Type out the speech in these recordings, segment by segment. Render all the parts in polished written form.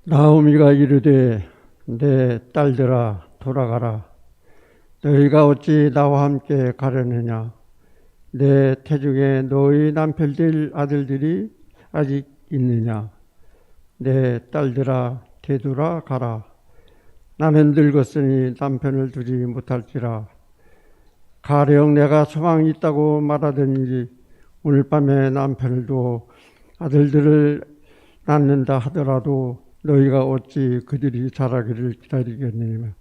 나오미가 이르되 내 딸들아 돌아가라. 너희가 어찌 나와 함께 가려느냐. 내 태중에 너희 남편들 아들들이 아직 있느냐. 내 딸들아 되돌아 가라. 나는 늙었으니 남편을 두지 못할지라. 가령 내가 소망이 있다고 말하든지 오늘 밤에 남편을 두어 아들들을 낳는다 하더라도 너희가 어찌 그들이 자라기를 기다리겠느냐.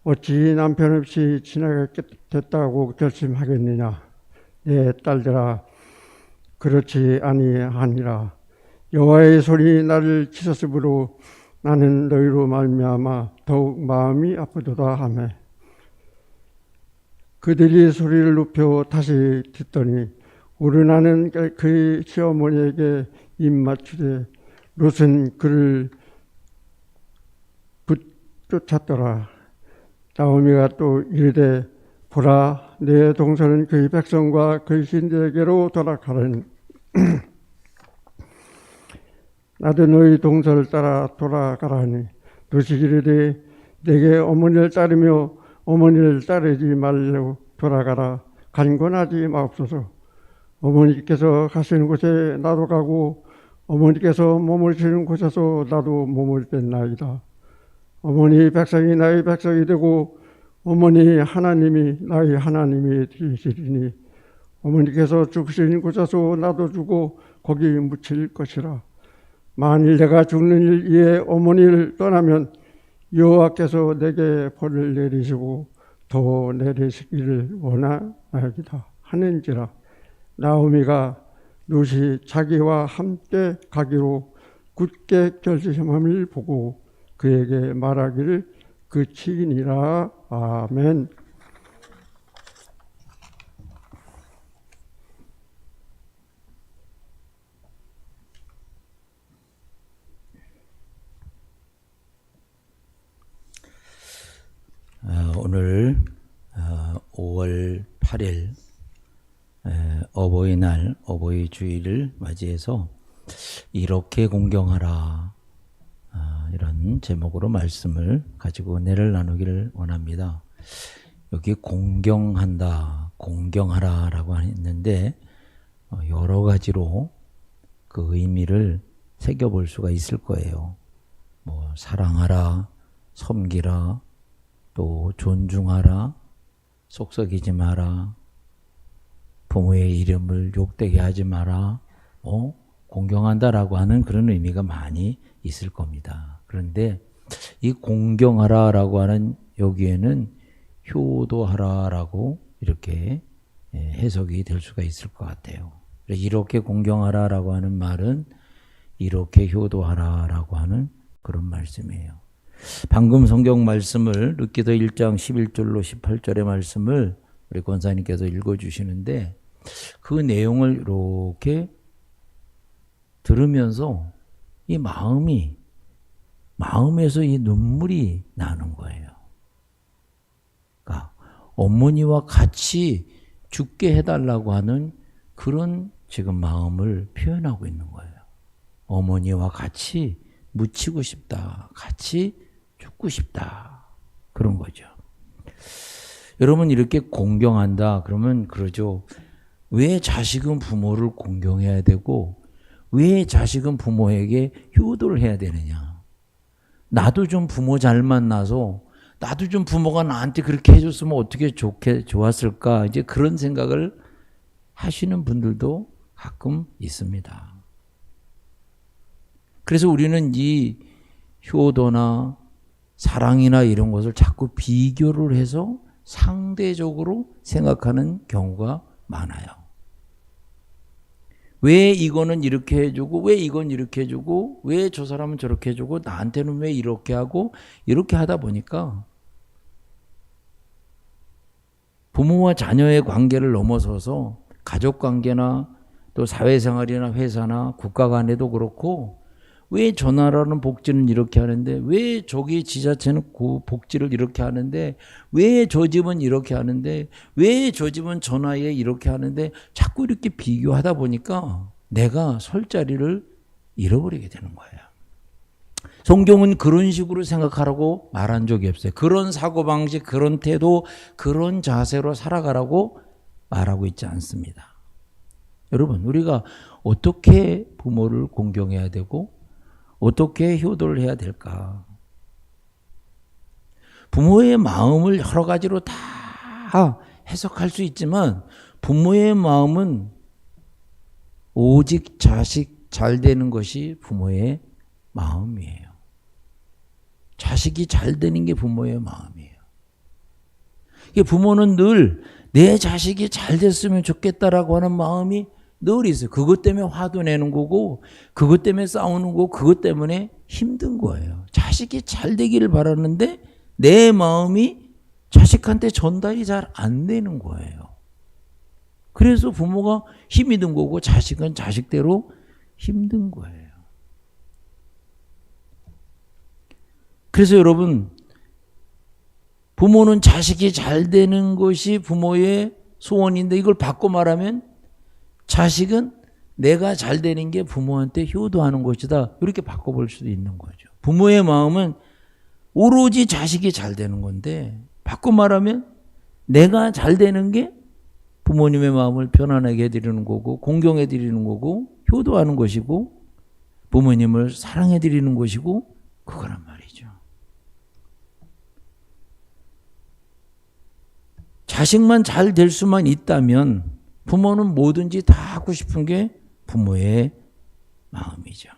어찌 남편 없이 지나게 됐다고 결심하겠느냐. 내 딸들아 그렇지 아니하니라. 여호와의 손이 나를 치셨으므로 나는 너희로 말미암아 더욱 마음이 아프도다 하매 그들이 소리를 높여 다시 듣더니 오르나는 그의 시어머니에게 입 맞추되 롯은 그를 쫓았더라. 나오미가 또 이르되 보라 내 동서는 그의 백성과 그의 신들에게로 돌아가려니 나도 너희 동서를 따라 돌아가라니. 롯이 이르되 내게 어머니를 따르며 어머니를 따르지 말고 돌아가라. 간권하지 마옵소서. 어머니께서 가시는 곳에 나도 가고 어머니께서 머무르시는 곳에서 나도 머무르겠나이다. 어머니 백성이 나의 백성이 되고 어머니 하나님이 나의 하나님이 되시리니 어머니께서 죽으신 곳에서 나도 죽고 거기 묻힐 것이라. 만일 내가 죽는 일에 어머니를 떠나면 여호와께서 내게 벌을 내리시고 더 내리시기를 원하나이다 하는지라. 나오미가 롯이 자기와 함께 가기로 굳게 결심함을 보고 그에게 말하기를 그치니라. 아멘. 오늘 5월 8일 어버이날, 어버이 주일을 맞이해서 이렇게 공경하라 이런 제목으로 말씀을 가지고 은혜를 나누기를 원합니다. 여기 공경한다, 공경하라 라고 했는데 여러 가지로 그 의미를 새겨볼 수가 있을 거예요. 뭐 사랑하라, 섬기라, 또 존중하라, 속썩이지 마라, 부모의 이름을 욕되게 하지 마라, 공경한다라고 하는 그런 의미가 많이 있을 겁니다. 그런데 이 공경하라라고 하는 여기에는 효도하라라고 이렇게 해석이 될 수가 있을 것 같아요. 이렇게 공경하라라고 하는 말은 이렇게 효도하라라고 하는 그런 말씀이에요. 방금 성경 말씀을 르기서 1장 11절로 18절의 말씀을 우리 권사님께서 읽어주시는데 그 내용을 이렇게 들으면서 이 마음에서 이 눈물이 나는 거예요. 그러니까 어머니와 같이 죽게 해달라고 하는 그런 지금 마음을 표현하고 있는 거예요. 어머니와 같이 묻히고 싶다. 같이 죽고 싶다. 그런 거죠. 여러분 이렇게 공경한다 그러면 그러죠. 왜 자식은 부모를 공경해야 되고 왜 자식은 부모에게 효도를 해야 되느냐. 나도 좀 부모 잘 만나서 나도 좀 부모가 나한테 그렇게 해줬으면 어떻게 좋았을까. 이제 그런 생각을 하시는 분들도 가끔 있습니다. 그래서 우리는 이 효도나 사랑이나 이런 것을 자꾸 비교를 해서 상대적으로 생각하는 경우가 많아요. 왜 이거는 이렇게 해주고 왜 이건 이렇게 해주고 왜 저 사람은 저렇게 해주고 나한테는 왜 이렇게 하고 이렇게 하다 보니까 부모와 자녀의 관계를 넘어서서 가족관계나 또 사회생활이나 회사나 국가 간에도 그렇고 왜 저 나라는 복지는 이렇게 하는데 왜 저기 지자체는 그 복지를 이렇게 하는데 왜 저 집은 이렇게 하는데 왜 저 집은 저 나이에 이렇게 하는데 자꾸 이렇게 비교하다 보니까 내가 설 자리를 잃어버리게 되는 거예요. 성경은 그런 식으로 생각하라고 말한 적이 없어요. 그런 사고방식, 그런 태도, 그런 자세로 살아가라고 말하고 있지 않습니다. 여러분, 우리가 어떻게 부모를 공경해야 되고 어떻게 효도를 해야 될까? 부모의 마음을 여러 가지로 다 해석할 수 있지만 부모의 마음은 오직 자식 잘 되는 것이 부모의 마음이에요. 자식이 잘 되는 게 부모의 마음이에요. 부모는 늘 내 자식이 잘 됐으면 좋겠다라고 하는 마음이 늘 있어요. 그것 때문에 화도 내는 거고 그것 때문에 싸우는 거고 그것 때문에 힘든 거예요. 자식이 잘 되기를 바라는데 내 마음이 자식한테 전달이 잘 안 되는 거예요. 그래서 부모가 힘이 든 거고 자식은 자식대로 힘든 거예요. 그래서 여러분, 부모는 자식이 잘 되는 것이 부모의 소원인데 이걸 바꿔 말하면 자식은 내가 잘 되는 게 부모한테 효도하는 것이다. 이렇게 바꿔볼 수도 있는 거죠. 부모의 마음은 오로지 자식이 잘 되는 건데 바꿔 말하면 내가 잘 되는 게 부모님의 마음을 편안하게 해드리는 거고 공경해드리는 거고 효도하는 것이고 부모님을 사랑해드리는 것이고 그거란 말이죠. 자식만 잘 될 수만 있다면 부모는 뭐든지 다 하고 싶은 게 부모의 마음이죠.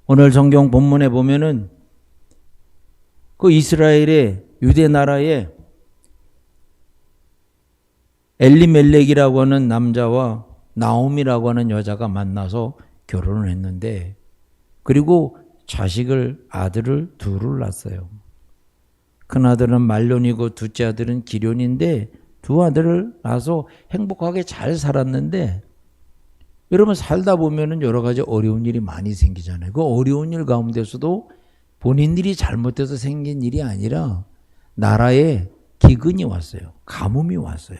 오늘 성경 본문에 보면은 그 이스라엘의 유대 나라에 엘리멜렉이라고 하는 남자와 나옴이라고 하는 여자가 만나서 결혼을 했는데 그리고 아들을 둘을 낳았어요. 큰 아들은 말론이고 둘째 아들은 기련인데 두 아들을 낳아서 행복하게 잘 살았는데 여러분 살다 보면은 여러 가지 어려운 일이 많이 생기잖아요. 그 어려운 일 가운데서도 본인들이 잘못해서 생긴 일이 아니라 나라에 기근이 왔어요. 가뭄이 왔어요.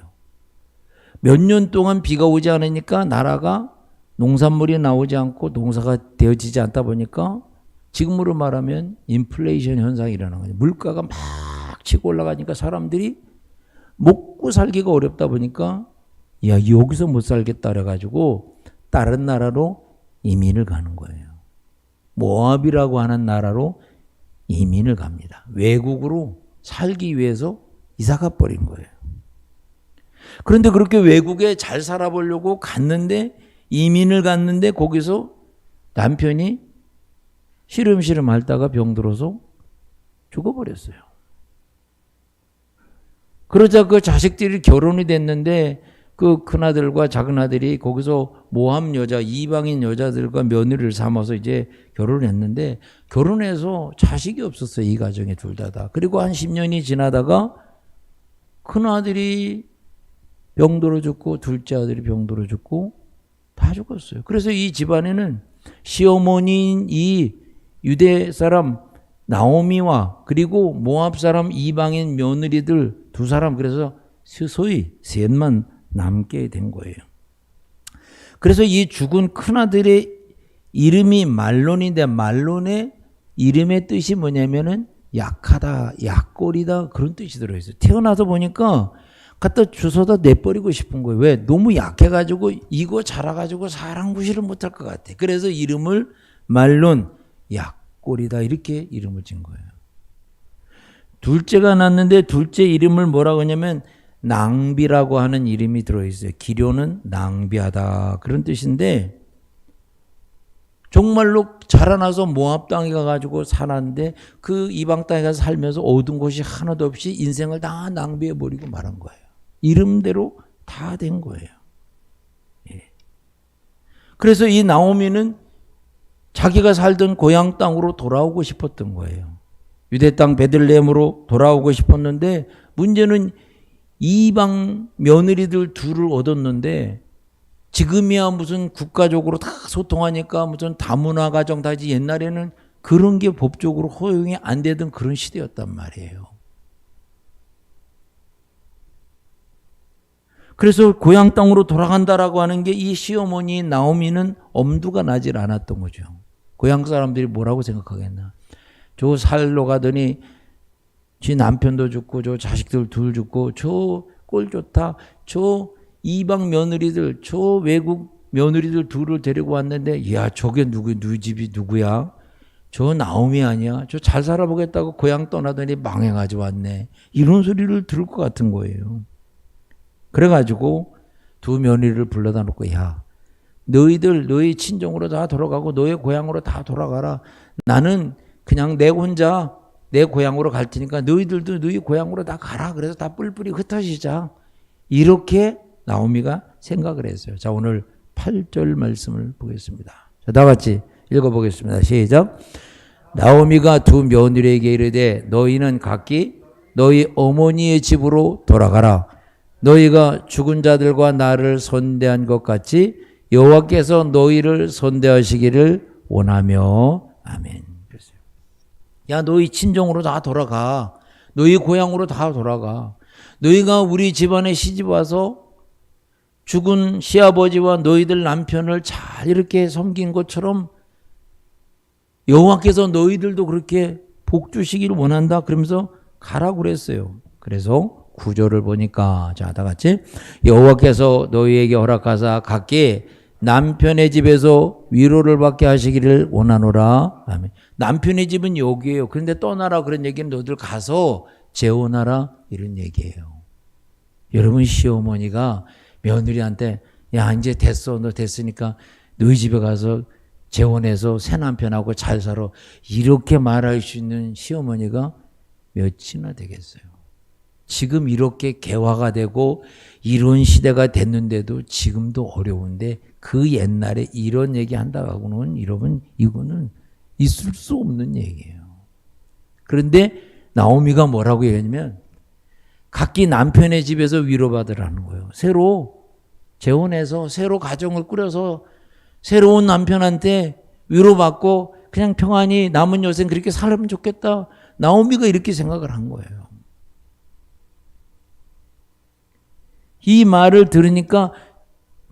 몇 년 동안 비가 오지 않으니까 나라가 농산물이 나오지 않고 농사가 되어지지 않다 보니까 지금으로 말하면 인플레이션 현상이 일어나는 거죠. 물가가 막 치고 올라가니까 사람들이 먹고 살기가 어렵다 보니까 야 여기서 못 살겠다 그래가지고 다른 나라로 이민을 가는 거예요. 모압이라고 하는 나라로 이민을 갑니다. 외국으로 살기 위해서 이사가 버린 거예요. 그런데 그렇게 외국에 잘 살아보려고 이민을 갔는데 거기서 남편이 시름시름 앓다가 병들어서 죽어버렸어요. 그러자 그 자식들이 결혼이 됐는데 그 큰아들과 작은아들이 거기서 모함 여자, 이방인 여자들과 며느리를 삼아서 이제 결혼을 했는데 결혼해서 자식이 없었어요. 이 가정에 둘 다. 그리고 한 10년이 지나다가 큰아들이 병들어 죽고 둘째 아들이 병들어 죽고 다 죽었어요. 그래서 이 집안에는 시어머니인 이 유대 사람 나오미와 그리고 모압 사람 이방인 며느리들 두 사람 그래서 소위 셋만 남게 된 거예요. 그래서 이 죽은 큰아들의 이름이 말론인데 말론의 이름의 뜻이 뭐냐면은 약하다, 약골이다 그런 뜻이 들어있어요. 태어나서 보니까 갖다 주워다 내버리고 싶은 거예요. 왜? 너무 약해가지고 이거 자라가지고 사람 구실을 못할 것 같아. 그래서 이름을 말론, 약골이다 이렇게 이름을 진 거예요. 둘째가 낳았는데 둘째 이름을 뭐라고 하냐면 낭비라고 하는 이름이 들어있어요. 기료는 낭비하다 그런 뜻인데 정말로 자라나서 모압 땅에 가가지고 살았는데 그 이방 땅에 가서 살면서 얻은 것이 하나도 없이 인생을 다 낭비해버리고 말한 거예요. 이름대로 다 된 거예요. 예. 그래서 이 나오미는 자기가 살던 고향 땅으로 돌아오고 싶었던 거예요. 유대 땅 베들레헴으로 돌아오고 싶었는데 문제는 이방 며느리들 둘을 얻었는데 지금이야 무슨 국가적으로 다 소통하니까 무슨 다문화 가정 다지 옛날에는 그런 게 법적으로 허용이 안 되던 그런 시대였단 말이에요. 그래서 고향 땅으로 돌아간다라고 하는 게 이 시어머니 나오미는 엄두가 나질 않았던 거죠. 고향 사람들이 뭐라고 생각하겠나. 저 살러 가더니 지 남편도 죽고 저 자식들 둘 죽고 저 꼴 좋다. 저 이방 며느리들 저 외국 며느리들 둘을 데리고 왔는데 야 저게 누구 집이 누구야? 저 나오미 아니야? 저 잘 살아보겠다고 고향 떠나더니 망해가지고 왔네. 이런 소리를 들을 것 같은 거예요. 그래가지고 두 며느리를 불러다 놓고 야 너희들 너희 친정으로 다 돌아가고 너희 고향으로 다 돌아가라. 나는 그냥 내 혼자 내 고향으로 갈 테니까 너희들도 너희 고향으로 다 가라. 그래서 다 뿔뿔이 흩어지자. 이렇게 나오미가 생각을 했어요. 자, 오늘 8절 말씀을 보겠습니다. 자, 다 같이 읽어보겠습니다. 시작. 나오미가 두 며느리에게 이르되 너희는 각기 너희 어머니의 집으로 돌아가라. 너희가 죽은 자들과 나를 선대한 것 같이 여호와께서 너희를 선대하시기를 원하며 아멘. 야 너희 친정으로 다 돌아가. 너희 고향으로 다 돌아가. 너희가 우리 집안에 시집 와서 죽은 시아버지와 너희들 남편을 잘 이렇게 섬긴 것처럼 여호와께서 너희들도 그렇게 복 주시기를 원한다. 그러면서 가라고 그랬어요. 그래서 9절을 보니까 자 다 같이 여호와께서 너희에게 허락하사 각기 남편의 집에서 위로를 받게 하시기를 원하노라. 아멘. 남편의 집은 여기에요. 그런데 떠나라 그런 얘기는 너희들 가서 재혼하라 이런 얘기예요. 여러분 시어머니가 며느리한테 야 이제 됐어 너 됐으니까 너희 집에 가서 재혼해서 새 남편하고 잘 살아 이렇게 말할 수 있는 시어머니가 몇이나 되겠어요. 지금 이렇게 개화가 되고 이런 시대가 됐는데도 지금도 어려운데 그 옛날에 이런 얘기 한다고는 여러분 이거는 있을 수 없는 얘기예요. 그런데 나오미가 뭐라고 얘기하냐면 각기 남편의 집에서 위로받으라는 거예요. 새로 재혼해서 새로 가정을 꾸려서 새로운 남편한테 위로받고 그냥 평안히 남은 여생 그렇게 살면 좋겠다. 나오미가 이렇게 생각을 한 거예요. 이 말을 들으니까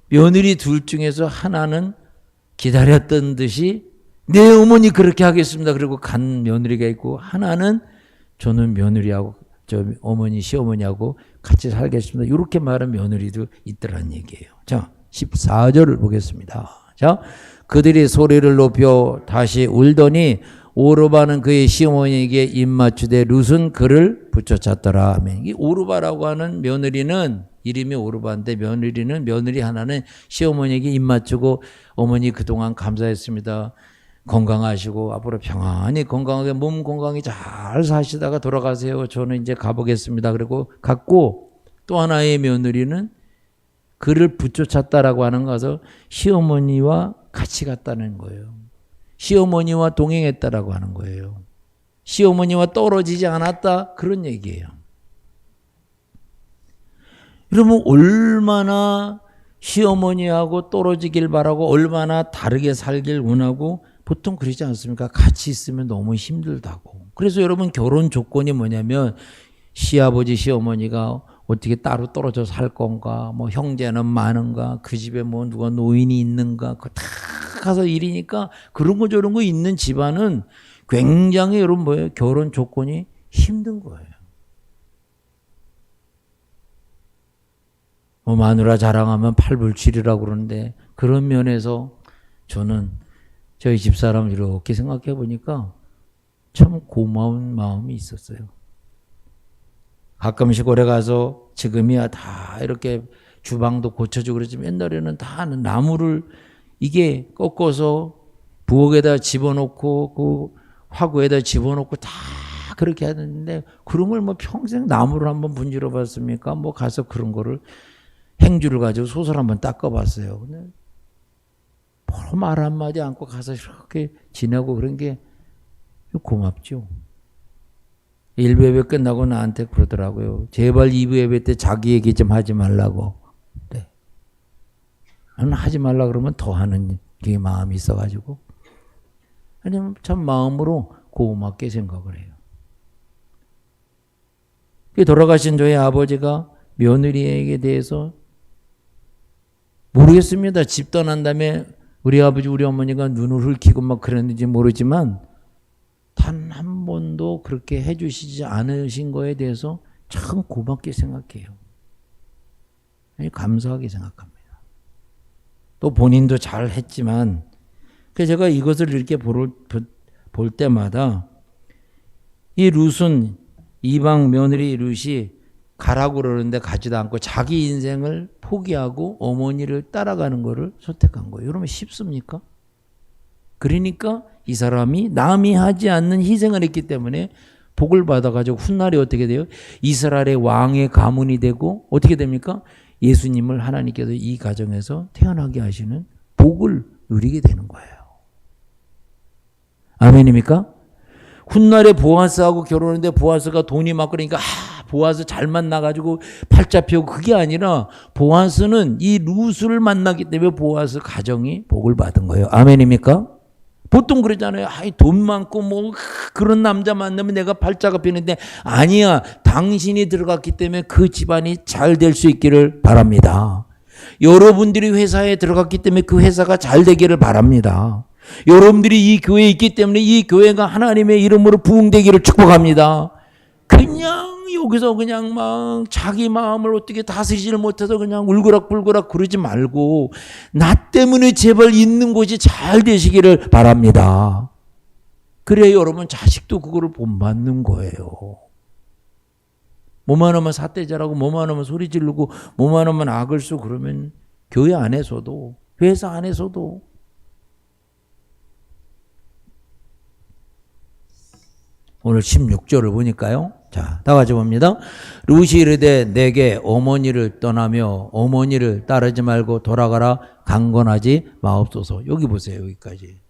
며느리 둘 중에서 하나는 기다렸던 듯이 내 어머니 그렇게 하겠습니다. 그리고 간 며느리가 있고 하나는 저는 며느리하고 저 어머니 시어머니하고 같이 살겠습니다. 이렇게 말한 며느리도 있더란 얘기예요. 자 14절을 보겠습니다. 자 그들이 소리를 높여 다시 울더니 오르바는 그의 시어머니에게 입맞추되 룻은 그를 붙여찼더라. 아멘. 이 오르바라고 하는 며느리는 이름이 오르바인데 며느리 하나는 시어머니에게 입맞추고 어머니 그동안 감사했습니다. 건강하시고 앞으로 평안히 건강하게 몸 건강히 잘 사시다가 돌아가세요. 저는 이제 가보겠습니다. 그리고 갔고 또 하나의 며느리는 그를 붙여찼다라고 하는 것은 시어머니와 같이 갔다는 거예요. 시어머니와 동행했다라고 하는 거예요. 시어머니와 떨어지지 않았다 그런 얘기예요. 여러분 얼마나 시어머니하고 떨어지길 바라고 얼마나 다르게 살길 원하고 보통 그러지 않습니까? 같이 있으면 너무 힘들다고. 그래서 여러분 결혼 조건이 뭐냐면 시아버지 시어머니가 어떻게 따로 떨어져 살 건가 뭐 형제는 많은가 그 집에 뭐 누가 노인이 있는가 그거 다 가서 일이니까 그런 거 저런 거 있는 집안은 굉장히 여러분 뭐예요? 결혼 조건이 힘든 거예요. 뭐 마누라 자랑하면 팔불출이라고 그러는데 그런 면에서 저는 저희 집사람을 이렇게 생각해 보니까 참 고마운 마음이 있었어요. 가끔씩 오래 가서 지금이야 다 이렇게 주방도 고쳐주고 그러지만 옛날에는 다 나무를 이게 꺾어서 부엌에다 집어넣고 그 화구에다 집어넣고 다 그렇게 하는데 그런 걸 뭐 평생 나무를 한번 분질러 봤습니까? 뭐 가서 그런 거를 행주를 가지고 솥을 한번 닦아봤어요. 근데 바로 말 한마디 않고 가서 이렇게 지내고 그런 게 고맙죠. 1부 예배 끝나고 나한테 그러더라고요. 제발 2부 예배 때 자기 얘기 좀 하지 말라고. 네. 나는 하지 말라 그러면 더 하는 게 마음이 있어가지고. 아니면 참 마음으로 고맙게 생각을 해요. 돌아가신 저희 아버지가 며느리에게 대해서 모르겠습니다. 집 떠난 다음에 우리 아버지 우리 어머니가 눈을 흘키고 막 그랬는지 모르지만 단 한 번도 그렇게 해주시지 않으신 거에 대해서 참 고맙게 생각해요. 감사하게 생각합니다. 또 본인도 잘 했지만 그래서 제가 이것을 이렇게 볼 때마다 이 룻은 이방 며느리 룻이 가라고 그러는데 가지도 않고 자기 인생을 포기하고 어머니를 따라가는 것을 선택한 거예요. 여러분 쉽습니까? 그러니까 이 사람이 남이 하지 않는 희생을 했기 때문에 복을 받아가지고 훗날에 어떻게 돼요? 이스라엘의 왕의 가문이 되고 어떻게 됩니까? 예수님을 하나님께서 이 가정에서 태어나게 하시는 복을 누리게 되는 거예요. 아멘입니까? 훗날에 보아스하고 결혼했는데 보아스가 돈이 막 그러니까 보아스 잘 만나가지고 팔자 펴고 그게 아니라 보아스는 이 룻을 만나기 때문에 보아스 가정이 복을 받은 거예요. 아멘입니까? 보통 그러잖아요. 돈 많고 뭐 그런 남자 만나면 내가 팔자가 펴는데 아니야. 당신이 들어갔기 때문에 그 집안이 잘 될 수 있기를 바랍니다. 여러분들이 회사에 들어갔기 때문에 그 회사가 잘 되기를 바랍니다. 여러분들이 이 교회에 있기 때문에 이 교회가 하나님의 이름으로 부흥되기를 축복합니다. 그냥 여기서 그냥 막 자기 마음을 어떻게 다스리지를 못해서 그냥 울그락불그락 그러지 말고 나 때문에 제발 있는 곳이 잘 되시기를 바랍니다. 그래야 여러분 자식도 그거를 본받는 거예요. 뭐만 하면 삿대질하고 뭐만 하면 소리 지르고 뭐만 하면 악을 쓰고 그러면 교회 안에서도 회사 안에서도 오늘 16절을 보니까요. 자, 다 같이 봅니다. 룻이 이르되 내게 어머니를 떠나며 어머니를 따르지 말고 돌아가라 강건하지 마옵소서. 여기 보세요. 여기까지.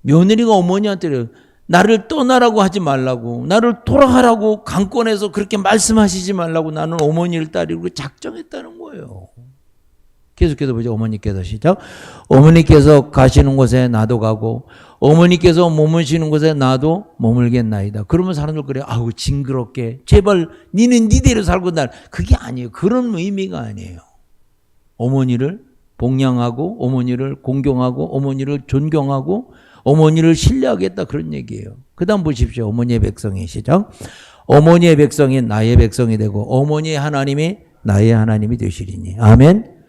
며느리가 어머니한테 나를 떠나라고 하지 말라고 나를 돌아가라고 강권해서 그렇게 말씀하시지 말라고 나는 어머니를 따르고 작정했다는 거예요. 계속해서 보죠. 어머니께서 시작. 어머니께서 가시는 곳에 나도 가고 어머니께서 머무시는 곳에 나도 머물겠나이다. 그러면 사람들 그래. 아우 징그럽게. 제발 니는 니대로 살고 날. 그게 아니에요. 그런 의미가 아니에요. 어머니를 봉양하고 어머니를 공경하고 어머니를 존경하고 어머니를 신뢰하겠다 그런 얘기예요. 그 다음 보십시오. 어머니의 백성이 시작. 어머니의 백성이 나의 백성이 되고 어머니의 하나님이 나의 하나님이 되시리니. 아멘.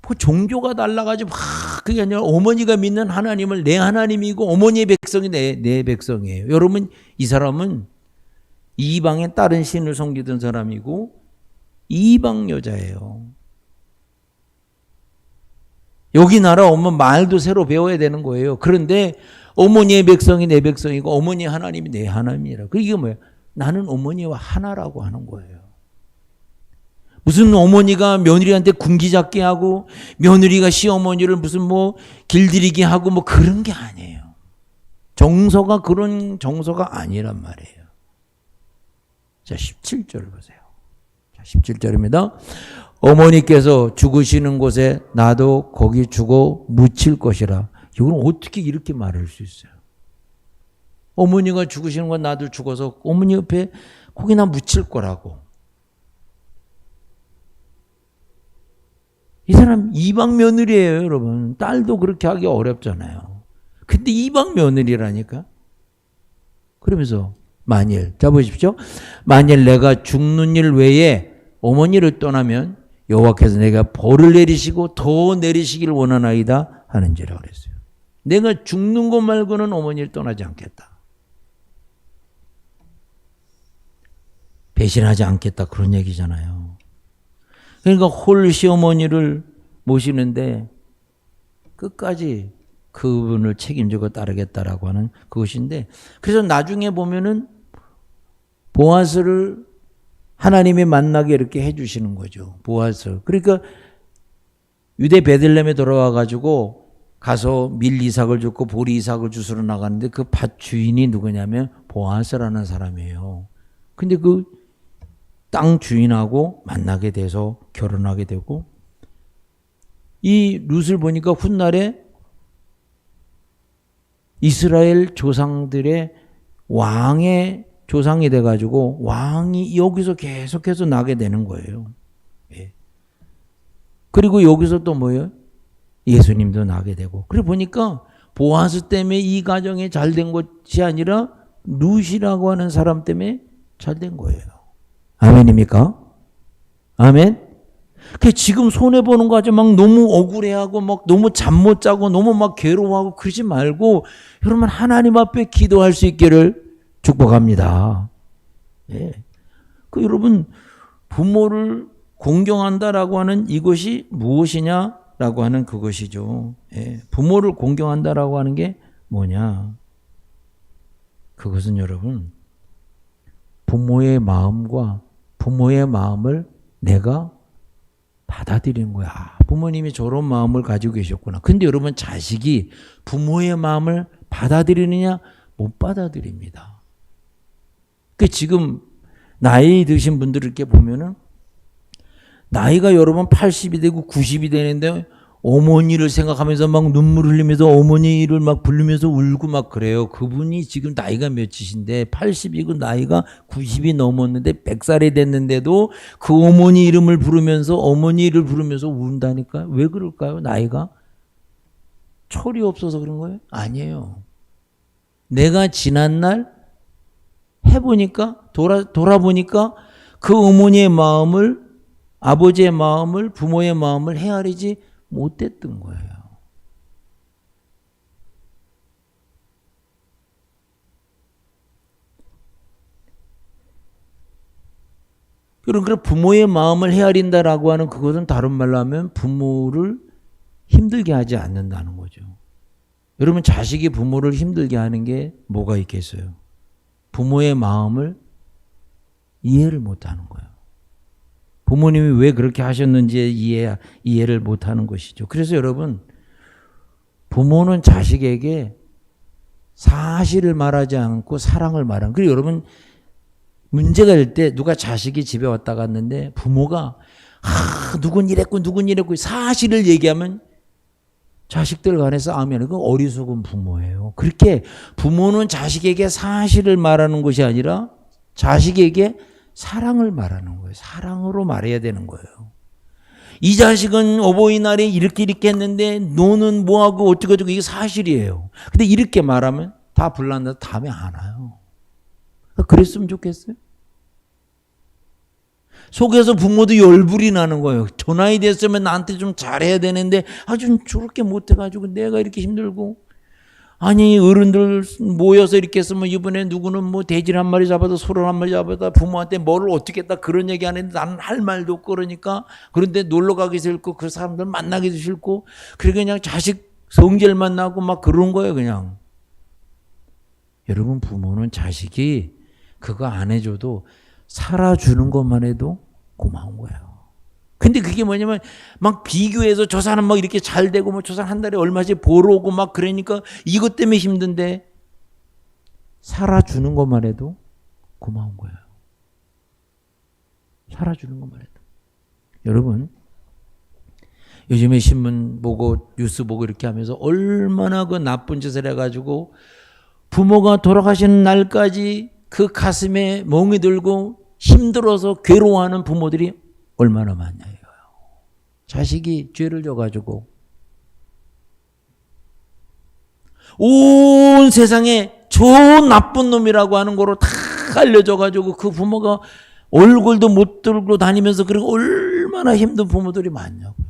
뭐 종교가 달라가지고 막 그게 아니라 어머니가 믿는 하나님을 내 하나님이고 어머니의 백성이 내 백성이에요. 여러분 이 사람은 이방의 다른 신을 섬기던 사람이고 이방 여자예요. 여기 나라 오면 말도 새로 배워야 되는 거예요. 그런데 어머니의 백성이 내 백성이고 어머니의 하나님이 내 하나님이라. 이게 뭐예요? 나는 어머니와 하나라고 하는 거예요. 무슨 어머니가 며느리한테 군기잡기 하고 며느리가 시어머니를 무슨 뭐 길들이기 하고 뭐 그런 게 아니에요. 정서가 그런 정서가 아니란 말이에요. 자, 17절 보세요. 자, 17절입니다. 어머니께서 죽으시는 곳에 나도 거기 죽어 묻힐 것이라. 이건 어떻게 이렇게 말할 수 있어요? 어머니가 죽으시는 건 나도 죽어서 어머니 옆에 거기나 묻힐 거라고. 이 사람 이방 며느리예요, 여러분. 딸도 그렇게 하기 어렵잖아요. 근데 이방 며느리라니까. 그러면서 만일, 자 보십시오. 만일 내가 죽는 일 외에 어머니를 떠나면 여호와께서 내가 벌을 내리시고 더 내리시기를 원하나이다 하는지라 그랬어요. 내가 죽는 것 말고는 어머니를 떠나지 않겠다. 배신하지 않겠다 그런 얘기잖아요. 그러니까 홀 시어머니를 모시는데 끝까지 그분을 책임지고 따르겠다라고 하는 그것인데 그래서 나중에 보면은 보아스를 하나님이 만나게 이렇게 해주시는 거죠. 보아스. 그러니까 유대 베들레헴에 돌아와 가지고 가서 밀 이삭을 줬고 보리 이삭을 주스러 나가는데 그 밭 주인이 누구냐면 보아스라는 사람이에요. 근데 그 땅 주인하고 만나게 돼서 결혼하게 되고 이 룻을 보니까 훗날에 이스라엘 조상들의 왕의 조상이 돼가지고 왕이 여기서 계속해서 나게 되는 거예요. 예. 그리고 여기서 또 뭐예요? 예수님도 나게 되고. 그래 보니까 보아스 때문에 이 가정이 잘 된 것이 아니라 룻이라고 하는 사람 때문에 잘 된 거예요. 아멘입니까? 아멘? 지금 손해보는 거 가지고 막 너무 억울해하고 막 너무 잠 못 자고 너무 막 괴로워하고 그러지 말고 여러분 하나님 앞에 기도할 수 있기를 축복합니다. 예. 여러분 부모를 공경한다라고 하는 이것이 무엇이냐라고 하는 그것이죠. 예. 부모를 공경한다라고 하는 게 뭐냐? 그것은 여러분 부모의 마음과 부모의 마음을 내가 받아들이는 거야. 부모님이 저런 마음을 가지고 계셨구나. 근데 여러분 자식이 부모의 마음을 받아들이느냐? 못 받아들입니다. 지금 나이 드신 분들 이렇게 보면은 나이가 여러분 80이 되고 90이 되는데 어머니를 생각하면서 막 눈물 흘리면서 어머니를 막 부르면서 울고 막 그래요. 그분이 지금 나이가 몇이신데 80이고 나이가 90이 넘었는데 100살이 됐는데도 그 어머니 이름을 부르면서 어머니를 부르면서 운다니까. 왜 그럴까요? 나이가 철이 없어서 그런 거예요? 아니에요. 내가 지난날 해보니까 돌아보니까 그 어머니의 마음을 아버지의 마음을 부모의 마음을 헤아리지 못했던 거예요. 그럼 부모의 마음을 헤아린다라고 하는 그것은 다른 말로 하면 부모를 힘들게 하지 않는다는 거죠. 여러분 자식이 부모를 힘들게 하는 게 뭐가 있겠어요? 부모의 마음을 이해를 못하는 거예요. 부모님이 왜 그렇게 하셨는지 이해를 못하는 것이죠. 그래서 여러분 부모는 자식에게 사실을 말하지 않고 사랑을 말하는. 그리고 여러분 문제가 될 때 누가 자식이 집에 왔다 갔는데 부모가 누군 이랬고 사실을 얘기하면 자식들 간에 싸움이 아니고 어리석은 부모예요. 그렇게 부모는 자식에게 사실을 말하는 것이 아니라 자식에게 사랑을 말하는 거예요. 사랑으로 말해야 되는 거예요. 이 자식은 어버이날에 이렇게 했는데 너는 뭐하고 어쩌고 이게 사실이에요. 근데 이렇게 말하면 다 불난다 다음에 안 와요. 그랬으면 좋겠어요. 속에서 부모도 열불이 나는 거예요. 저 나이 됐으면 나한테 좀 잘해야 되는데 아주 저렇게 못해가지고 내가 이렇게 힘들고. 아니 어른들 모여서 이렇게 했으면 이번에 누구는 뭐 돼지를 한 마리 잡아도 소를 한 마리 잡아다 부모한테 뭐를 어떻게 했다 그런 얘기 안 했는데 나는 할 말도 없고 그러니까. 그런데 놀러 가기 싫고 그 사람들 만나기도 싫고 그래 그냥 자식 성질만 나고 막 그런 거예요 그냥. 여러분 부모는 자식이 그거 안 해줘도 살아주는 것만 해도 고마운 거예요. 근데 그게 뭐냐면 막 비교해서 저 사람 막 이렇게 잘 되고 뭐 저 사람 한 달에 얼마씩 벌어오고 막 그러니까 이것 때문에 힘든데 살아주는 것만 해도 고마운 거예요. 살아주는 것만 해도. 여러분 요즘에 신문 보고 뉴스 보고 이렇게 하면서 얼마나 그 나쁜 짓을 해가지고 부모가 돌아가시는 날까지 그 가슴에 멍이 들고 힘들어서 괴로워하는 부모들이 얼마나 많냐 이거예요. 자식이 죄를 져가지고 온 세상에 저 나쁜 놈이라고 하는 거로 다 알려져가지고 그 부모가 얼굴도 못 들고 다니면서 그리고 얼마나 힘든 부모들이 많냐고요.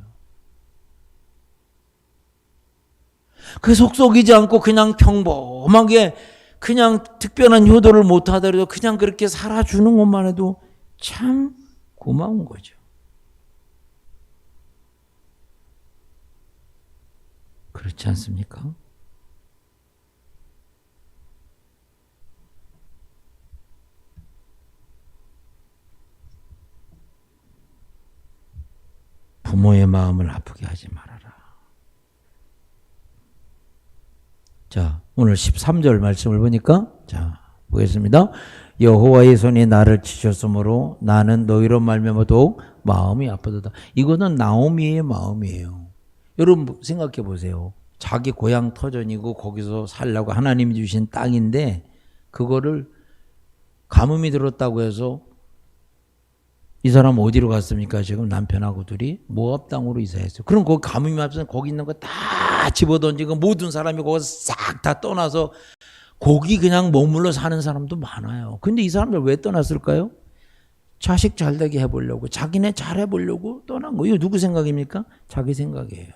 그 속썩이지 않고 그냥 평범하게 그냥 특별한 효도를 못 하더라도 그냥 그렇게 살아주는 것만 해도 참 고마운 거죠. 그렇지 않습니까? 부모의 마음을 아프게 하지 말아라. 자, 오늘 13절 말씀을 보니까 자, 보겠습니다. 여호와의 손이 나를 치셨으므로 나는 너희로 말미암아 더욱 마음이 아프도다. 이거는 나오미의 마음이에요. 여러분 생각해 보세요. 자기 고향 터전이고 거기서 살려고 하나님이 주신 땅인데 그거를 가뭄이 들었다고 해서 이 사람 어디로 갔습니까? 지금 남편하고 둘이 모압 땅으로 이사했어요. 그럼 거기 가뭄이 앞서 거기 있는 거 다 집어던지고 모든 사람이 거기서 싹 다 떠나서 거기 그냥 머물러 사는 사람도 많아요. 근데 이 사람들 왜 떠났을까요? 자식 잘 되게 해보려고, 자기네 잘 해보려고 떠난 거예요. 이거 누구 생각입니까? 자기 생각이에요.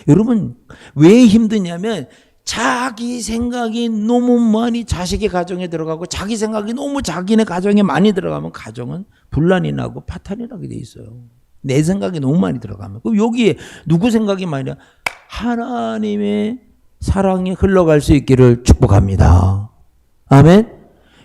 여러분 왜 힘드냐면 자기 생각이 너무 많이 자식의 가정에 들어가고 자기 생각이 너무 자기네 가정에 많이 들어가면 가정은 분란이 나고 파탄이 나게 돼 있어요. 내 생각이 너무 많이 들어가면. 그럼 여기에 누구 생각이 많이 나? 하나님의 사랑이 흘러갈 수 있기를 축복합니다. 아멘.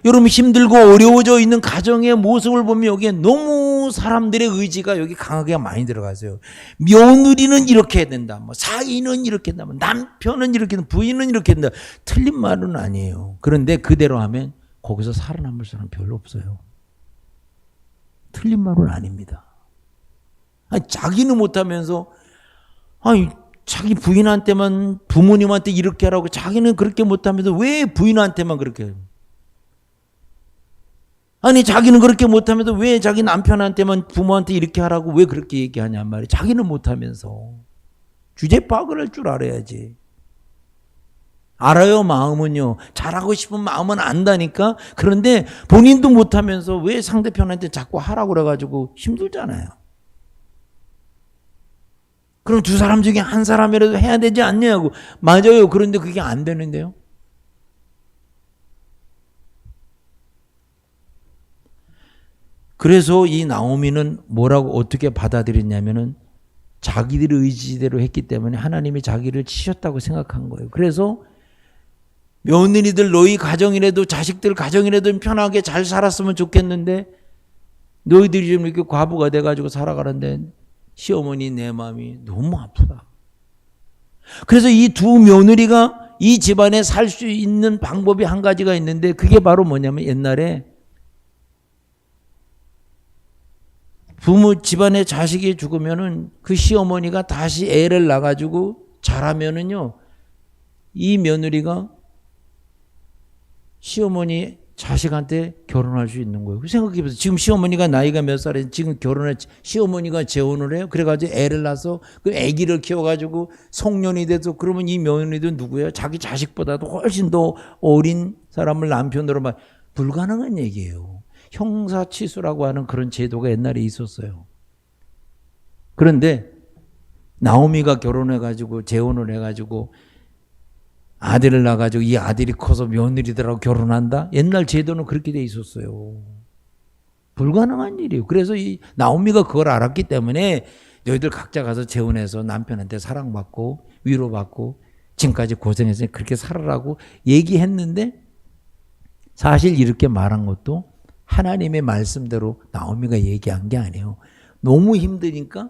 여러분 힘들고 어려워져 있는 가정의 모습을 보면 여기에 너무 사람들의 의지가 여기 강하게 많이 들어가세요. 며느리는 이렇게 해야 된다. 뭐 사위는 이렇게 한다. 뭐 남편은 이렇게 한다. 부인은 이렇게 한다. 틀린 말은 아니에요. 그런데 그대로 하면 거기서 살아남을 사람 별로 없어요. 틀린 말은 아닙니다. 아니, 자기는 못하면서 아니 자기 부인한테만 부모님한테 이렇게 하라고 자기는 그렇게 못하면서 왜 부인한테만 그렇게 해요? 아니 자기는 그렇게 못하면서 왜 자기 남편한테만 부모한테 이렇게 하라고 왜 그렇게 얘기하냔 말이에요. 자기는 못하면서. 주제 파악을 할 줄 알아야지. 알아요 마음은요. 잘하고 싶은 마음은 안다니까. 그런데 본인도 못하면서 왜 상대편한테 자꾸 하라고 그래가지고 힘들잖아요. 그럼 두 사람 중에 한 사람이라도 해야 되지 않냐고. 맞아요. 그런데 그게 안 되는데요. 그래서 이 나오미는 뭐라고 어떻게 받아들였냐면은 자기들의 의지대로 했기 때문에 하나님이 자기를 치셨다고 생각한 거예요. 그래서 며느리들 너희 가정이라도 자식들 가정이라도 편하게 잘 살았으면 좋겠는데 너희들이 좀 이렇게 과부가 돼가지고 살아가는데 시어머니 내 마음이 너무 아프다. 그래서 이 두 며느리가 이 집안에 살 수 있는 방법이 한 가지가 있는데 그게 바로 뭐냐면 옛날에 부모 집안에 자식이 죽으면은 그 시어머니가 다시 애를 낳아가지고 자라면은요, 이 며느리가 시어머니 자식한테 결혼할 수 있는 거예요. 생각해보세요. 지금 시어머니가 나이가 몇 살인지 지금 결혼해, 시어머니가 재혼을 해요. 그래가지고 애를 낳아서 그 애기를 키워가지고 송년이 돼서 그러면 이 며느리도 누구예요? 자기 자식보다도 훨씬 더 어린 사람을 남편으로 막 불가능한 얘기예요. 형사치수라고 하는 그런 제도가 옛날에 있었어요. 그런데 나오미가 결혼해가지고 재혼을 해가지고 아들을 낳아가지고 이 아들이 커서 며느리들하고 결혼한다? 옛날 제도는 그렇게 돼 있었어요. 불가능한 일이에요. 그래서 이 나오미가 그걸 알았기 때문에 너희들 각자 가서 재혼해서 남편한테 사랑받고 위로받고 지금까지 고생해서 그렇게 살아라고 얘기했는데 사실 이렇게 말한 것도 하나님의 말씀대로 나오미가 얘기한 게 아니에요. 너무 힘드니까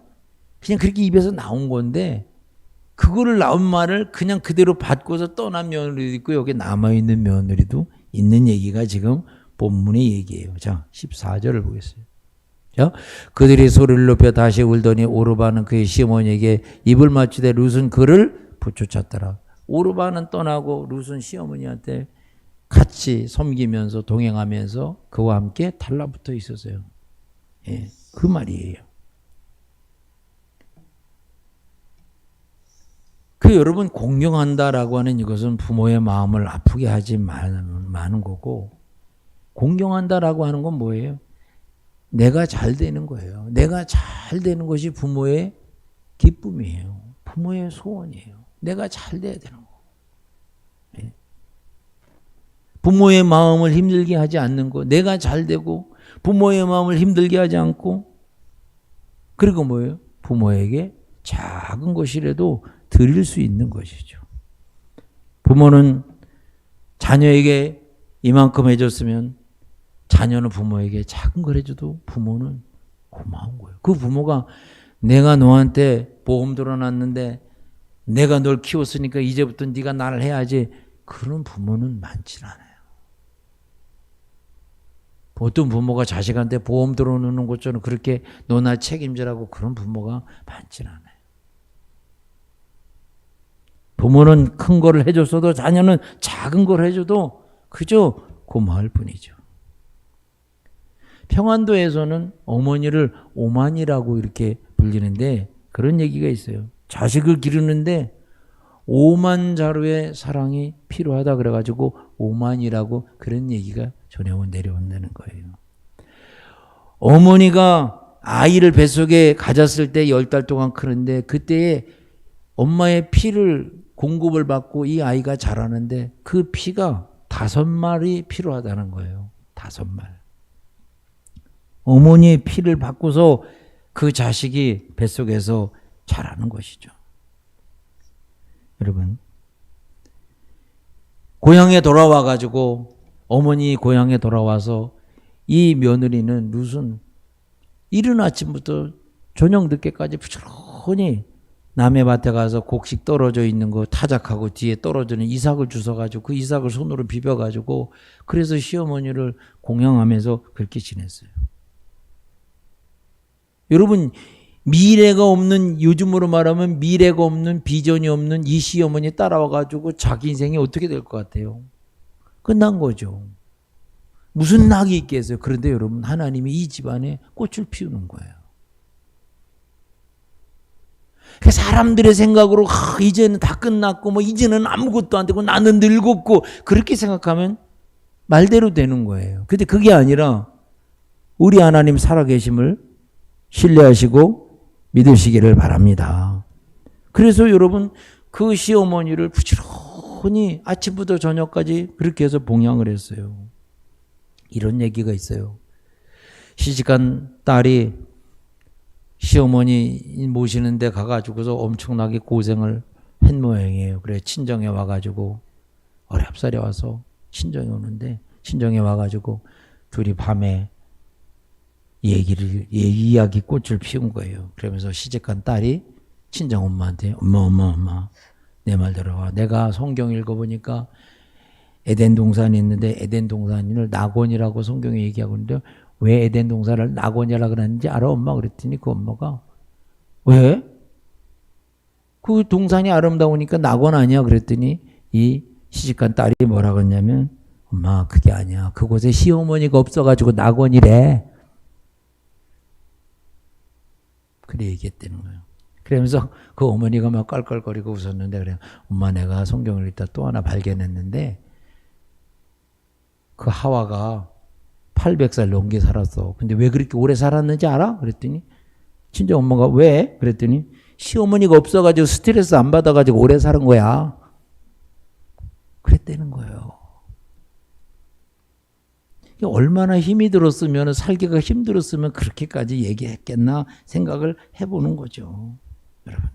그냥 그렇게 입에서 나온 건데 그거를 나온 말을 그냥 그대로 받고서 떠난 며느리도 있고 여기 남아있는 며느리도 있는 얘기가 지금 본문의 얘기예요. 자, 14절을 보겠어요. 자, 그들이 소리를 높여 다시 울더니 오르바는 그의 시어머니에게 입을 맞추되 룻은 그를 부쫓았더라. 오르바는 떠나고 룻은 시어머니한테 같이 섬기면서 동행하면서 그와 함께 달라붙어 있었어요. 예, 그 말이에요. 그 여러분 공경한다라고 하는 이것은 부모의 마음을 아프게 하지 마는 거고 공경한다라고 하는 건 뭐예요? 내가 잘 되는 거예요. 내가 잘 되는 것이 부모의 기쁨이에요. 부모의 소원이에요. 내가 잘 돼야 되는 거. 예. 부모의 마음을 힘들게 하지 않는 거. 내가 잘 되고 부모의 마음을 힘들게 하지 않고 그리고 뭐예요? 부모에게 작은 것이라도 드릴 수 있는 것이죠. 부모는 자녀에게 이만큼 해줬으면 자녀는 부모에게 작은 걸 해줘도 부모는 고마운 거예요. 그 부모가 내가 너한테 보험 들어놨는데 내가 널 키웠으니까 이제부터 네가 나를 해야지 그런 부모는 많지 않아요. 어떤 부모가 자식한테 보험 들어놓는 것처럼 그렇게 너 날 책임지라고 그런 부모가 많지 않아요. 부모는 큰 거를 해줬어도 자녀는 작은 걸 해줘도 그저 고마울 뿐이죠. 평안도에서는 어머니를 오만이라고 이렇게 불리는데 그런 얘기가 있어요. 자식을 기르는데 5만 자루의 사랑이 필요하다 그래가지고 5만이라고 그런 얘기가 전해온 내려온다는 거예요. 어머니가 아이를 뱃속에 가졌을 때 10달 동안 크는데 그때에 엄마의 피를 공급을 받고 이 아이가 자라는데 그 피가 5마리 필요하다는 거예요. 5말. 어머니의 피를 받고서 그 자식이 뱃속에서 자라는 것이죠. 여러분, 고향에 돌아와 가지고 어머니 고향에 돌아와서 이 며느리는 무슨 이른 아침부터 저녁 늦게까지 부지런히 남의 밭에 가서 곡식 떨어져 있는 거 타작하고 뒤에 떨어지는 이삭을 주워가지고 그 이삭을 손으로 비벼가지고 그래서 시어머니를 공양하면서 그렇게 지냈어요. 여러분, 미래가 없는, 요즘으로 말하면 미래가 없는, 비전이 없는 이 시어머니 따라와가지고 자기 인생이 어떻게 될 것 같아요? 끝난 거죠. 무슨 낙이 있겠어요? 그런데 여러분, 하나님이 이 집안에 꽃을 피우는 거예요. 사람들의 생각으로 이제는 다 끝났고 뭐 이제는 아무것도 안 되고 나는 늙었고 그렇게 생각하면 말대로 되는 거예요. 근데 그게 아니라 우리 하나님 살아계심을 신뢰하시고 믿으시기를 바랍니다. 그래서 여러분 그 시어머니를 부지런히 아침부터 저녁까지 그렇게 해서 봉양을 했어요. 이런 얘기가 있어요. 시집간 딸이 시어머니 모시는 데 가가지고서 엄청나게 고생을 한 모양이에요. 그래 친정에 와가지고 어렵사리 와서 친정에 오는데 친정에 와가지고 둘이 밤에 이야기 꽃을 피운 거예요. 그러면서 시집간 딸이 친정 엄마한테 엄마 내 말 들어봐. 내가 성경 읽어보니까 에덴 동산이 있는데 에덴 동산을 낙원이라고 성경에 얘기하고 있는데 왜 에덴 동산을 낙원이라고 그러는지 알아 엄마? 그랬더니 그 엄마가 왜? 그 동산이 아름다우니까 낙원 아니야? 그랬더니 이 시집간 딸이 뭐라고 했냐면 엄마 그게 아니야. 그곳에 시어머니가 없어가지고 낙원이래. 그래 얘기했다는 거예요. 그러면서 그 어머니가 막 깔깔거리고 웃었는데 그래 엄마 내가 성경을 읽다 또 하나 발견했는데 그 하와가 800살 넘게 살았어. 근데 왜 그렇게 오래 살았는지 알아? 그랬더니 친정 엄마가 왜? 그랬더니 시어머니가 없어가지고 스트레스 안 받아가지고 오래 사는 거야. 그랬다는 거예요. 얼마나 힘이 들었으면 살기가 힘들었으면 그렇게까지 얘기했겠나 생각을 해보는 거죠. 여러분.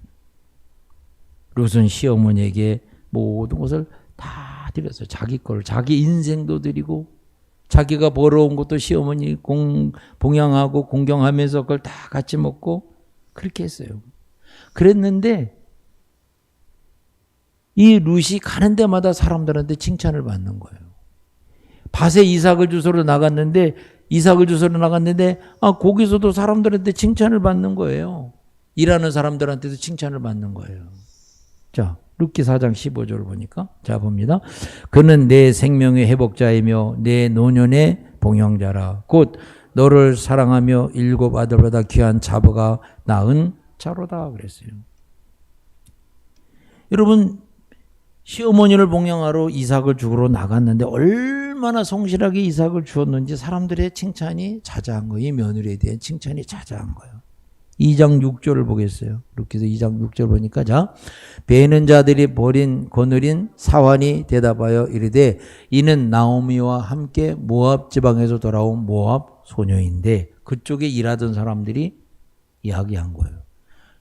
롯은 시어머니에게 모든 것을 다 드렸어요. 자기 걸, 자기 인생도 드리고 자기가 벌어온 것도 시어머니 봉양하고 공경하면서 그걸 다 같이 먹고 그렇게 했어요. 그랬는데 이 룻이 가는 데마다 사람들한테 칭찬을 받는 거예요. 밭에 이삭을 주소로 나갔는데 거기서도 사람들한테 칭찬을 받는 거예요. 일하는 사람들한테도 칭찬을 받는 거예요. 자, 룻기 4장 15절을 보니까 자 봅니다. 그는 내 생명의 회복자이며 내 노년의 봉양자라. 곧 너를 사랑하며 7 아들보다 귀한 자보가 낳은 자로다 그랬어요. 여러분 시어머니를 봉양하러 이삭을 주우러 나갔는데 얼마나 성실하게 이삭을 주었는지 사람들의 칭찬이 자자한 거예요. 이 며느리에 대한 칭찬이 자자한 거예요. 2장 6절을 보겠어요. 룻기서 2장 6절 보니까 자 베는 자들이 거느린 사환이 대답하여 이르되 이는 나오미와 함께 모압 지방에서 돌아온 모압 소녀인데 그쪽에 일하던 사람들이 이야기한 거예요.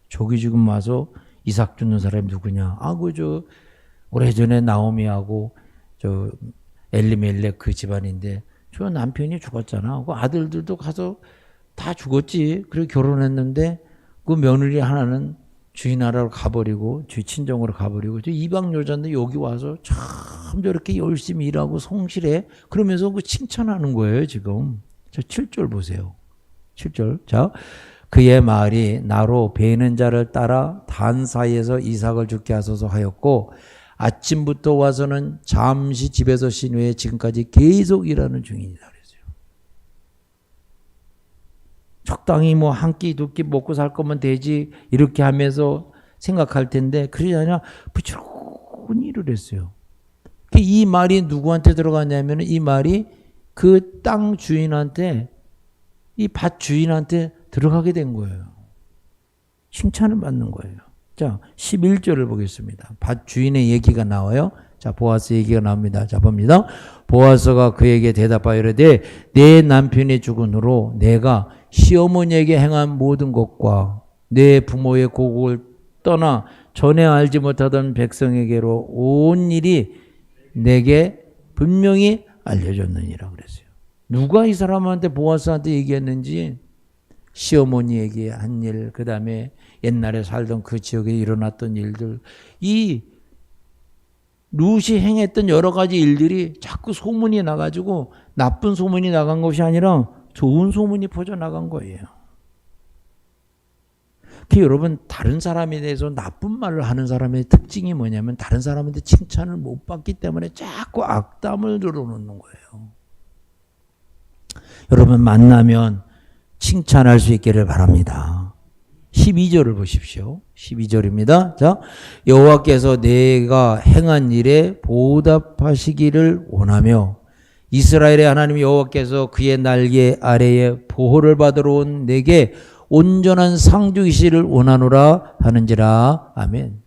저기 지금 와서 이삭 주는 사람이 누구냐? 저 오래전에 나오미하고 저 엘리멜렉 그 집안인데 저 남편이 죽었잖아. 그 아들들도 가서 다 죽었지. 그리고 결혼했는데 그 며느리 하나는 주인 나라로 가버리고 주인 친정으로 가버리고 저 이방 여자인데 여기 와서 참 저렇게 열심히 일하고 성실해. 그러면서 그 칭찬하는 거예요 지금. 저 7절 보세요. 7절. 자 그의 말이 나로 베는 자를 따라 단 사이에서 이삭을 죽게 하소서 하였고 아침부터 와서는 잠시 집에서 쉰 후에 지금까지 계속 일하는 중이다 그랬어요. 적당히 뭐 한 끼 두 끼 먹고 살 거면 되지 이렇게 하면서 생각할 텐데 그러지 않아 부지런히 일을 했어요. 이 말이 누구한테 들어갔냐면 이 말이 그 땅 주인한테 이 밭 주인한테 들어가게 된 거예요. 칭찬을 받는 거예요. 자, 11절을 보겠습니다. 밭 주인의 얘기가 나와요. 자, 보아스 얘기가 나옵니다. 자, 봅니다. 보아스가 그에게 대답하여 이르되 내 남편이 죽은 후로 내가 시어머니에게 행한 모든 것과 내 부모의 고국을 떠나 전에 알지 못하던 백성에게로 온 일이 내게 분명히 알려졌느니라 그랬어요. 누가 이 사람한테 보아스한테 얘기했는지 시어머니에게 한 일, 그 다음에 옛날에 살던 그 지역에 일어났던 일들, 이 룻이 행했던 여러 가지 일들이 자꾸 소문이 나가지고 나쁜 소문이 나간 것이 아니라 좋은 소문이 퍼져나간 거예요. 여러분 다른 사람에 대해서 나쁜 말을 하는 사람의 특징이 뭐냐면 다른 사람한테 칭찬을 못 받기 때문에 자꾸 악담을 들어놓는 거예요. 여러분 만나면 칭찬할 수 있기를 바랍니다. 12절을 보십시오. 12절입니다. 자, 여호와께서 내가 행한 일에 보답하시기를 원하며 이스라엘의 하나님 여호와께서 그의 날개 아래에 보호를 받으러 온 내게 온전한 상 주시기를 원하노라 하는지라. 아멘.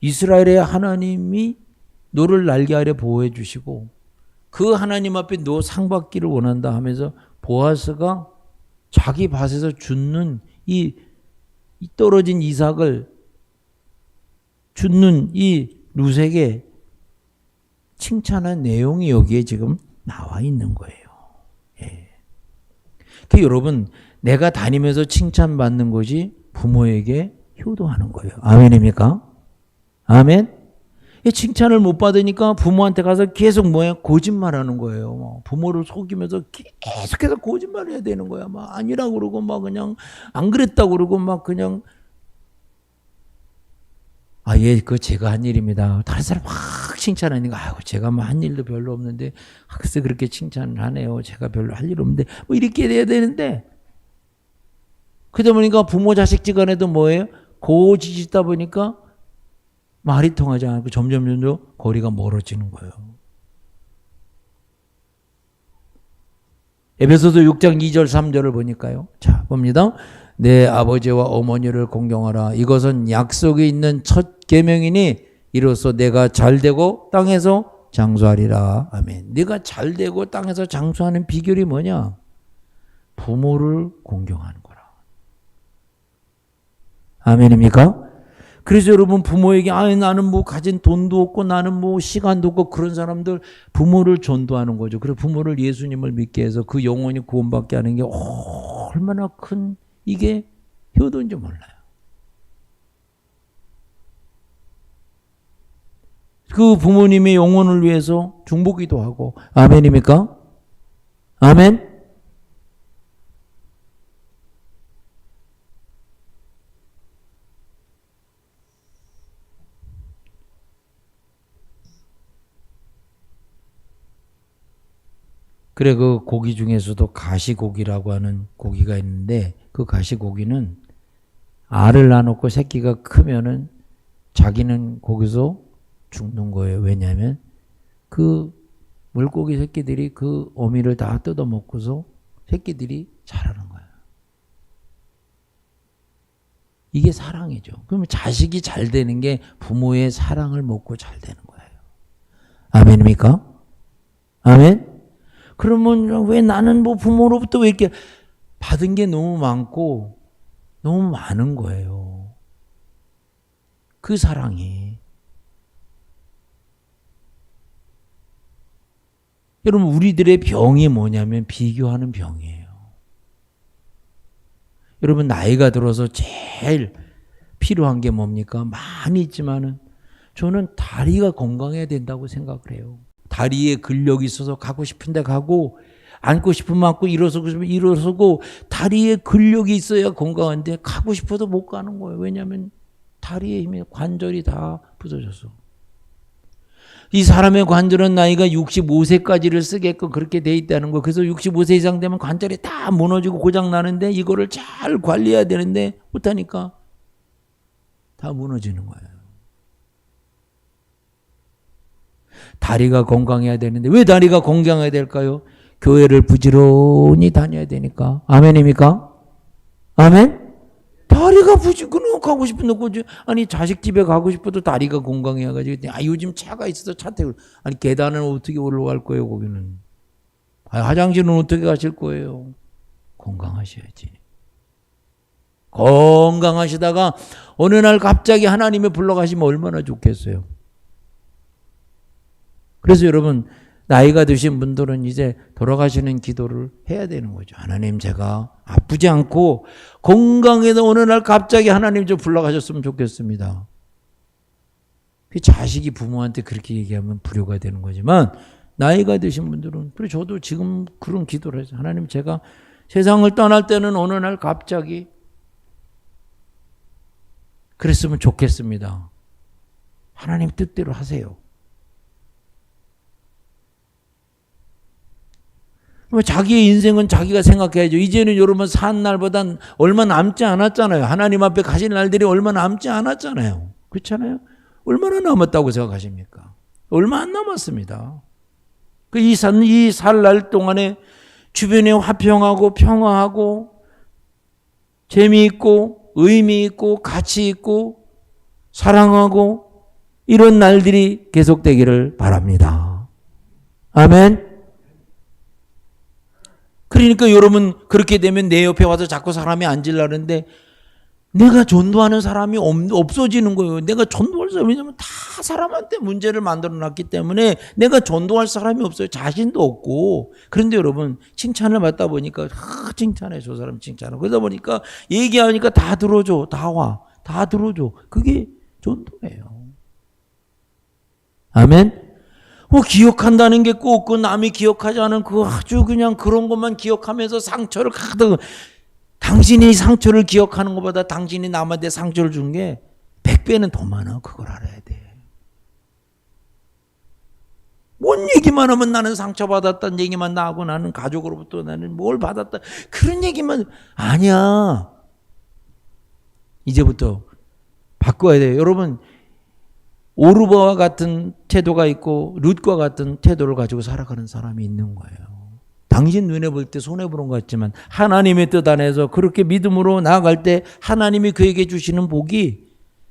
이스라엘의 하나님이 너를 날개 아래 보호해 주시고 그 하나님 앞에 너 상 받기를 원한다 하면서 보아스가 자기 밭에서 죽는 이 떨어진 이삭을 죽는 이 룻에게 칭찬한 내용이 여기에 지금 나와 있는 거예요. 예. 여러분 내가 다니면서 칭찬받는 것이 부모에게 효도하는 거예요. 아멘입니까? 아멘? 칭찬을 못 받으니까 부모한테 가서 계속 뭐야? 거짓말하는 거예요. 부모를 속이면서 계속해서 거짓말을 해야 되는 거야. 막 아니라고 그러고 막 그냥 안 그랬다고 그러고 막 그냥 예, 그거 제가 한 일입니다. 다른 사람 막 칭찬하니까 아이고 제가 뭐 한 일도 별로 없는데 글쎄 그렇게 칭찬을 하네요. 제가 별로 할 일 없는데 뭐 이렇게 돼야 되는데 그러다 보니까 부모 자식 지간에도 뭐예요? 고지짓다 보니까 말이 통하지 않고 점점 거리가 멀어지는 거예요. 에베소서 6장 2절 3절을 보니까요. 자, 봅니다. 내 아버지와 어머니를 공경하라. 이것은 약속이 있는 첫 계명이니 이로써 내가 잘되고 땅에서 장수하리라. 아멘. 네가 잘되고 땅에서 장수하는 비결이 뭐냐? 부모를 공경하는 거라. 아멘입니까? 그래서 여러분 부모에게 나는 뭐 가진 돈도 없고 나는 뭐 시간도 없고 그런 사람들 부모를 전도하는 거죠. 그래서 부모를 예수님을 믿게 해서 그 영혼이 구원받게 하는 게 얼마나 큰 이게 효도인지 몰라요. 그 부모님의 영혼을 위해서 중보기도 하고 아멘입니까? 아멘? 그래 그 고기 중에서도 가시고기라고 하는 고기가 있는데 그 가시고기는 알을 낳아놓고 새끼가 크면은 자기는 거기서 죽는 거예요. 왜냐하면 그 물고기 새끼들이 그 어미를 다 뜯어먹고서 새끼들이 자라는 거예요. 이게 사랑이죠. 그러면 자식이 잘 되는 게 부모의 사랑을 먹고 잘 되는 거예요. 아멘입니까? 아멘? 그러면 왜 나는 뭐 부모로부터 왜 이렇게 받은 게 너무 많고 너무 많은 거예요. 그 사랑이. 여러분 우리들의 병이 뭐냐면 비교하는 병이에요. 여러분 나이가 들어서 제일 필요한 게 뭡니까? 많이 있지만은 저는 다리가 건강해야 된다고 생각을 해요. 다리에 근력이 있어서 가고 싶은데 가고 앉고 싶으면 앉고 일어서고 싶으면 일어서고 다리에 근력이 있어야 건강한데 가고 싶어도 못 가는 거예요. 왜냐하면 다리에 힘이 관절이 다 부서져서. 이 사람의 관절은 나이가 65세까지를 쓰게끔 그렇게 돼 있다는 거. 그래서 65세 이상 되면 관절이 다 무너지고 고장 나는데 이거를 잘 관리해야 되는데 못하니까 다 무너지는 거예요. 다리가 건강해야 되는데 왜 다리가 건강해야 될까요? 교회를 부지런히 다녀야 되니까. 아멘입니까? 아멘? 다리가 부지런히 가고 싶은데 아니 자식 집에 가고 싶어도 다리가 건강해가지고 요즘 차가 있어서 차 태우고 아니 계단은 어떻게 올라갈 거예요 거기는. 화장실은 어떻게 가실 거예요? 건강하셔야지. 건강하시다가 어느 날 갑자기 하나님이 불러가시면 얼마나 좋겠어요. 그래서 여러분 나이가 드신 분들은 이제 돌아가시는 기도를 해야 되는 거죠. 하나님 제가 아프지 않고 건강해서 어느 날 갑자기 하나님 좀 불러가셨으면 좋겠습니다. 그 자식이 부모한테 그렇게 얘기하면 불효가 되는 거지만 나이가 드신 분들은 그래 저도 지금 그런 기도를 해서 하나님 제가 세상을 떠날 때는 어느 날 갑자기 그랬으면 좋겠습니다. 하나님 뜻대로 하세요. 자기의 인생은 자기가 생각해야죠. 이제는 여러분 산 날보단 얼마 남지 않았잖아요. 하나님 앞에 가실 날들이 얼마 남지 않았잖아요. 그렇잖아요. 얼마나 남았다고 생각하십니까? 얼마 안 남았습니다. 이 살 날 동안에 주변에 화평하고 평화하고 재미있고 의미 있고 가치 있고 사랑하고 이런 날들이 계속되기를 바랍니다. 아멘. 그러니까 여러분 그렇게 되면 내 옆에 와서 자꾸 사람이 앉으려는데 내가 전도하는 사람이 없어지는 거예요. 내가 전도할 사람이 왜냐면 다 사람한테 문제를 만들어놨기 때문에 내가 전도할 사람이 없어요. 자신도 없고. 그런데 여러분 칭찬을 받다 보니까 칭찬해 저 사람 칭찬하고 그러다 보니까 얘기하니까 다 들어줘. 다 와. 다 들어줘. 그게 전도예요. 아멘. 기억한다는 게 꼭 그 남이 기억하지 않은 그 아주 그냥 그런 것만 기억하면서 상처를 가득 당신이 상처를 기억하는 것보다 당신이 남한테 상처를 준 게 100배는 더 많아. 그걸 알아야 돼. 뭔 얘기만 하면 나는 상처받았다는 얘기만 나하고 나는 가족으로부터 나는 뭘 받았다. 그런 얘기만 아니야. 이제부터 바꿔야 돼요. 여러분 오르바와 같은 태도가 있고 룻과 같은 태도를 가지고 살아가는 사람이 있는 거예요. 당신 눈에 볼 때 손해보는 것 같지만 하나님의 뜻 안에서 그렇게 믿음으로 나아갈 때 하나님이 그에게 주시는 복이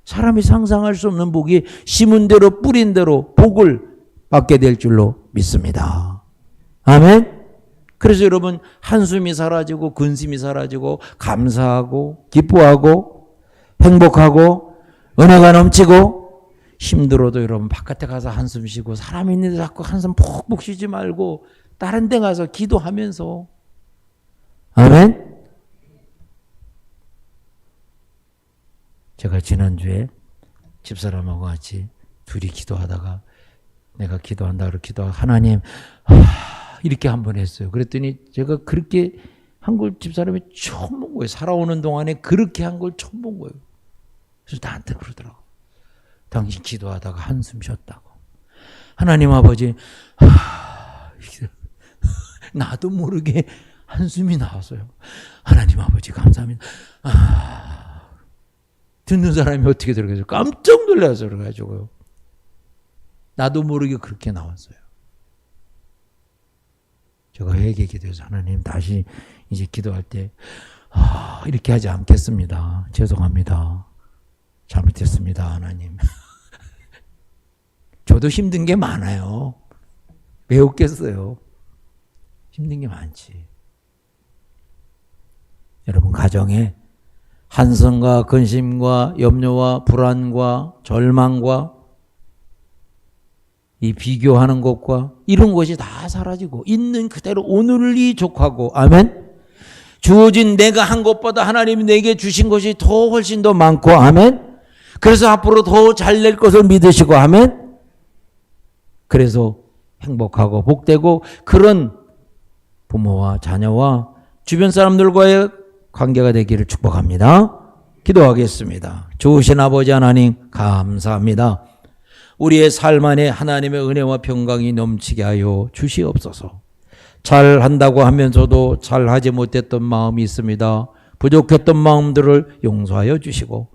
사람이 상상할 수 없는 복이 심은 대로 뿌린 대로 복을 받게 될 줄로 믿습니다. 아멘. 그래서 여러분 한숨이 사라지고 근심이 사라지고 감사하고 기뻐하고 행복하고 은혜가 넘치고 힘들어도 여러분 바깥에 가서 한숨 쉬고 사람 있는데 자꾸 한숨 푹푹 쉬지 말고 다른 데 가서 기도하면서 아멘. 제가 지난주에 집사람하고 같이 둘이 기도하다가 내가 기도한다 그러고 기도하고 하나님 이렇게 한번 했어요. 그랬더니 제가 그렇게 한 걸 집사람이 처음 본 거예요. 살아오는 동안에 그렇게 한 걸 처음 본 거예요. 그래서 나한테 그러더라고. 당신 기도하다가 한숨 쉬었다고. 하나님 아버지 나도 모르게 한숨이 나왔어요. 하나님 아버지 감사합니다. 듣는 사람이 어떻게 들어가죠? 깜짝 놀라서 그래가지고요. 나도 모르게 그렇게 나왔어요. 제가 회개 기도해서 하나님 다시 이제 기도할 때 이렇게 하지 않겠습니다. 죄송합니다. 잘못했습니다. 하나님. 저도 힘든 게 많아요. 왜 없겠어요? 힘든 게 많지. 여러분 가정에 한성과 근심과 염려와 불안과 절망과 이 비교하는 것과 이런 것이 다 사라지고 있는 그대로 오늘이 족하고 아멘. 주어진 내가 한 것보다 하나님이 내게 주신 것이 더 훨씬 더 많고 아멘. 그래서 앞으로 더 잘 낼 것을 믿으시고 아멘. 그래서 행복하고 복되고 그런 부모와 자녀와 주변 사람들과의 관계가 되기를 축복합니다. 기도하겠습니다. 좋으신 아버지 하나님 감사합니다. 우리의 삶 안에 하나님의 은혜와 평강이 넘치게 하여 주시옵소서. 잘한다고 하면서도 잘하지 못했던 마음이 있습니다. 부족했던 마음들을 용서하여 주시고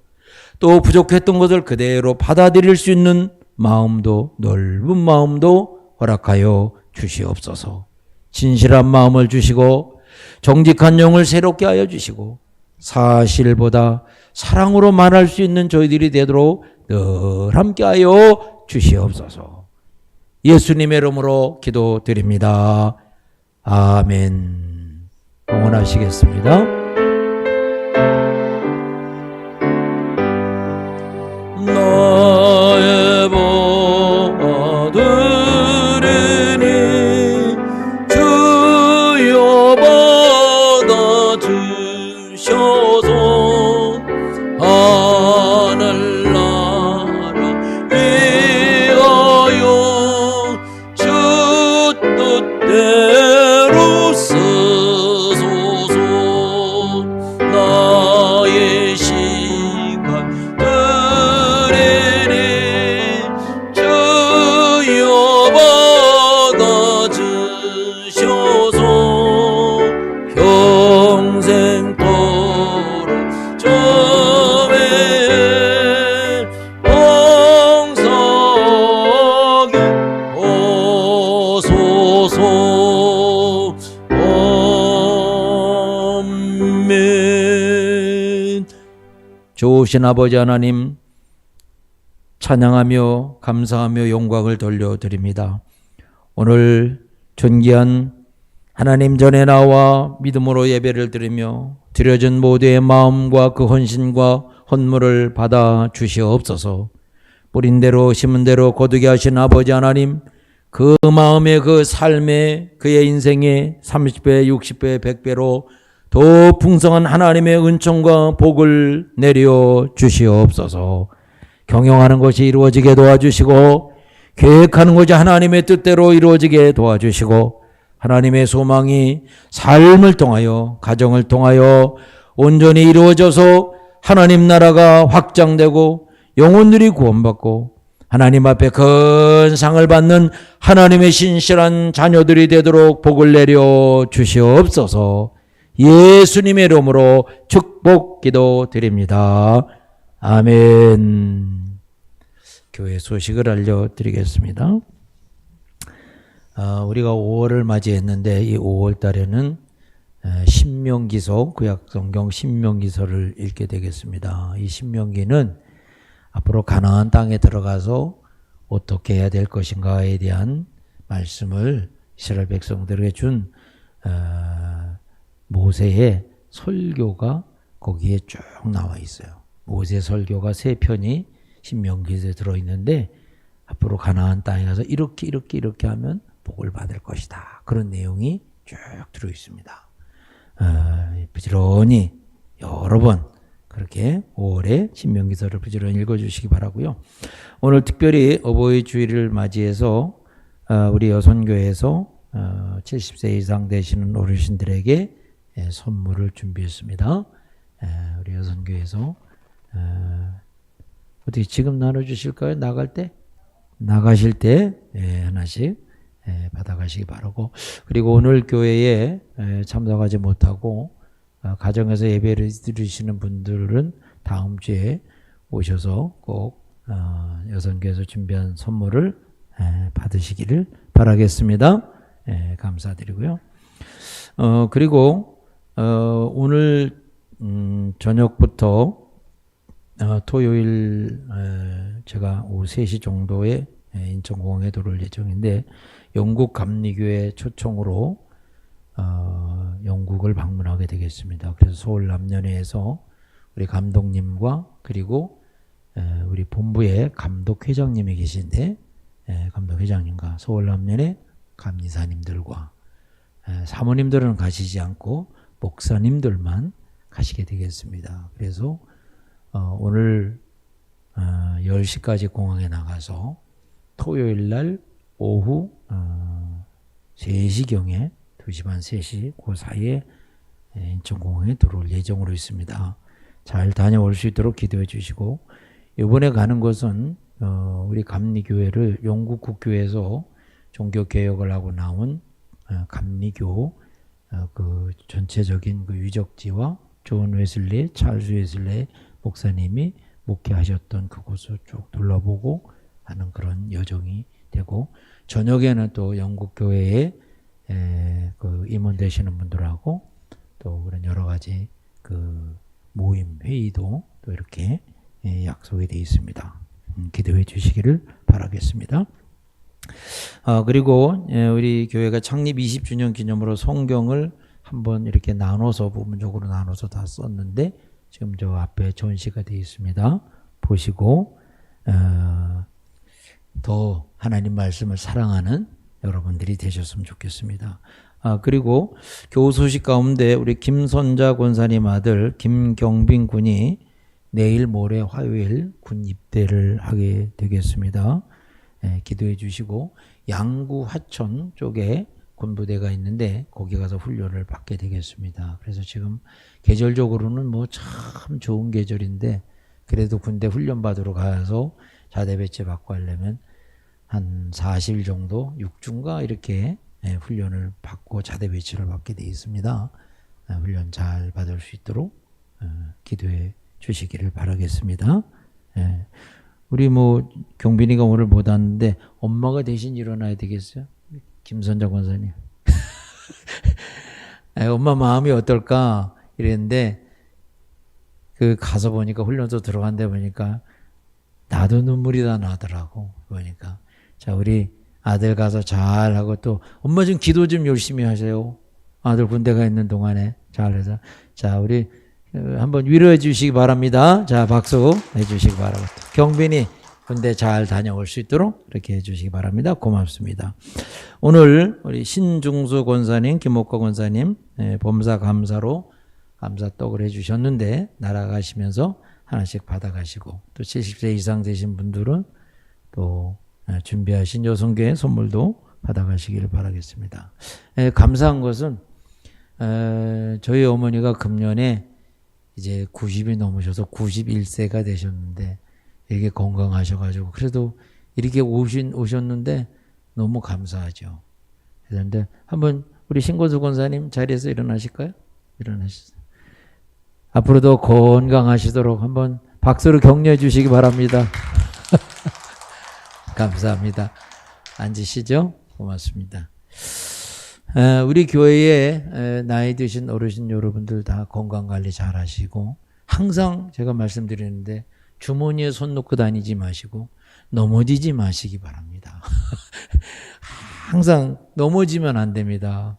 또 부족했던 것을 그대로 받아들일 수 있는 마음도, 넓은 마음도 허락하여 주시옵소서. 진실한 마음을 주시고 정직한 영을 새롭게 하여 주시고 사실보다 사랑으로 말할 수 있는 저희들이 되도록 늘 함께하여 주시옵소서. 예수님의 이름으로 기도드립니다. 아멘. 응원하시겠습니다. 나의 받으리니 주여 받아주셔서 하늘나라 위하여 주 뜻대로 쓰소서. 나의 시간들이니 주여 받아주셔서 평생토록 점에 봉사하게 하소서. 아멘. 좋으신 아버지 하나님, 찬양하며 감사하며 영광을 돌려드립니다. 오늘 존귀한 하나님 전에 나와 믿음으로 예배를 드리며 드려진 모두의 마음과 그 헌신과 헌물을 받아 주시옵소서. 뿌린 대로 심은 대로 거두게 하신 아버지 하나님, 그 마음의 그 삶의 그의 인생의 30배, 60배, 100배로 더 풍성한 하나님의 은총과 복을 내려 주시옵소서. 경영하는 것이 이루어지게 도와주시고 계획하는 것이 하나님의 뜻대로 이루어지게 도와주시고 하나님의 소망이 삶을 통하여 가정을 통하여 온전히 이루어져서 하나님 나라가 확장되고 영혼들이 구원받고 하나님 앞에 큰 상을 받는 하나님의 신실한 자녀들이 되도록 복을 내려 주시옵소서. 예수님의 이름으로 축복 기도드립니다. 아멘. 교회 소식을 알려드리겠습니다. 우리가 5월을 맞이했는데 이 5월 달에는 신명기서, 구약성경 신명기서를 읽게 되겠습니다. 이 신명기는 앞으로 가나안 땅에 들어가서 어떻게 해야 될 것인가에 대한 말씀을 이스라엘 백성들에게 준 모세의 설교가 거기에 쭉 나와 있어요. 모세 설교가 3편이 신명기에 들어있는데 앞으로 가나안 땅에 가서 이렇게 하면 복을 받을 것이다. 그런 내용이 쭉 들어있습니다. 부지런히 여러 번 그렇게 5월에 신명기서를 부지런히 읽어주시기 바라고요. 오늘 특별히 어버이 주일을 맞이해서 우리 여선교회에서 70세 이상 되시는 어르신들에게 선물을 준비했습니다. 우리 여선교회에서 어떻게 지금 나눠주실까요? 나가실 때 하나씩 받아가시기 바라고, 그리고 오늘 교회에 참석하지 못하고 가정에서 예배를 드리시는 분들은 다음 주에 오셔서 꼭 여선교회에서 준비한 선물을 받으시기를 바라겠습니다. 감사드리고요. 그리고 오늘 저녁부터 토요일 제가 오후 3시 정도에 인천공항에 들어올 예정인데 영국 감리교회 초청으로 영국을 방문하게 되겠습니다. 그래서 서울 남년회에서 우리 감독님과 그리고 우리 본부에 감독회장님이 계신데 감독회장님과 서울 남년회 감리사님들과 사모님들은 가시지 않고 목사님들만 가시게 되겠습니다. 그래서 오늘 10시까지 공항에 나가서 토요일 날 오후 3시경에 2시 반 3시 그 사이에 인천공항에 들어올 예정으로 있습니다. 잘 다녀올 수 있도록 기도해 주시고, 이번에 가는 것은 우리 감리교회를 영국 국교에서 종교 개혁을 하고 나온 감리교 그 전체적인 그 유적지와 존 웨슬리, 찰스 웨슬리 목사님이 목회하셨던 그곳을 쭉 둘러보고 하는 그런 여정이 되고, 저녁에는 또 영국 교회에 그 임원되시는 분들하고 또 그런 여러 가지 그 모임 회의도 또 이렇게 약속이 되어 있습니다. 기도해 주시기를 바라겠습니다. 그리고 우리 교회가 창립 20주년 기념으로 성경을 한번 이렇게 나눠서 부분적으로 나눠서 다 썼는데, 지금 저 앞에 전시가 되어 있습니다. 보시고 더 하나님 말씀을 사랑하는 여러분들이 되셨으면 좋겠습니다. 그리고 교우 소식 가운데 우리 김선자 권사님 아들 김경빈 군이 내일 모레 화요일 군 입대를 하게 되겠습니다. 기도해 주시고, 양구 하천 쪽에 군부대가 있는데 거기 가서 훈련을 받게 되겠습니다. 그래서 지금 계절적으로는 뭐 참 좋은 계절인데, 그래도 군대 훈련 받으러 가서 자대 배치 받고 하려면 한 40일 정도 6주인가 이렇게 훈련을 받고 자대 배치를 받게 되어 있습니다. 훈련 잘 받을 수 있도록 기도해 주시기를 바라겠습니다. 우리 뭐 경빈이가 오늘 못 왔는데 엄마가 대신 일어나야 되겠어요? 김선자 권사님. 엄마 마음이 어떨까 이랬는데, 그 가서 보니까 훈련소 들어간데 보니까 나도 눈물이 다 나더라고. 보니까 자, 우리 아들 가서 잘하고, 또 엄마 좀 기도 좀 열심히 하세요. 아들 군대가 있는 동안에 잘해서. 자, 우리 한번 위로해 주시기 바랍니다. 자, 박수 해 주시기 바랍니다. 경빈이 군대 잘 다녀올 수 있도록 이렇게 해 주시기 바랍니다. 고맙습니다. 오늘 우리 신중수 권사님, 김옥과 권사님 범사 감사로 감사떡을 해 주셨는데, 날아가시면서 하나씩 받아가시고, 또 70세 이상 되신 분들은 또 준비하신 여성교회 선물도 받아가시기를 바라겠습니다. 감사한 것은 저희 어머니가 금년에 이제 90이 넘으셔서 91세가 되셨는데, 이렇게 건강하셔가지고 그래도 이렇게 오셨는데 너무 감사하죠. 그런데 한번 우리 신고수 권사님 자리에서 일어나실까요? 일어나시죠. 앞으로도 건강하시도록 한번 박수로 격려해 주시기 바랍니다. 감사합니다. 앉으시죠. 고맙습니다. 우리 교회에 나이 드신 어르신 여러분들 다 건강관리 잘 하시고, 항상 제가 말씀드리는데 주머니에 손 놓고 다니지 마시고 넘어지지 마시기 바랍니다. 항상 넘어지면 안 됩니다.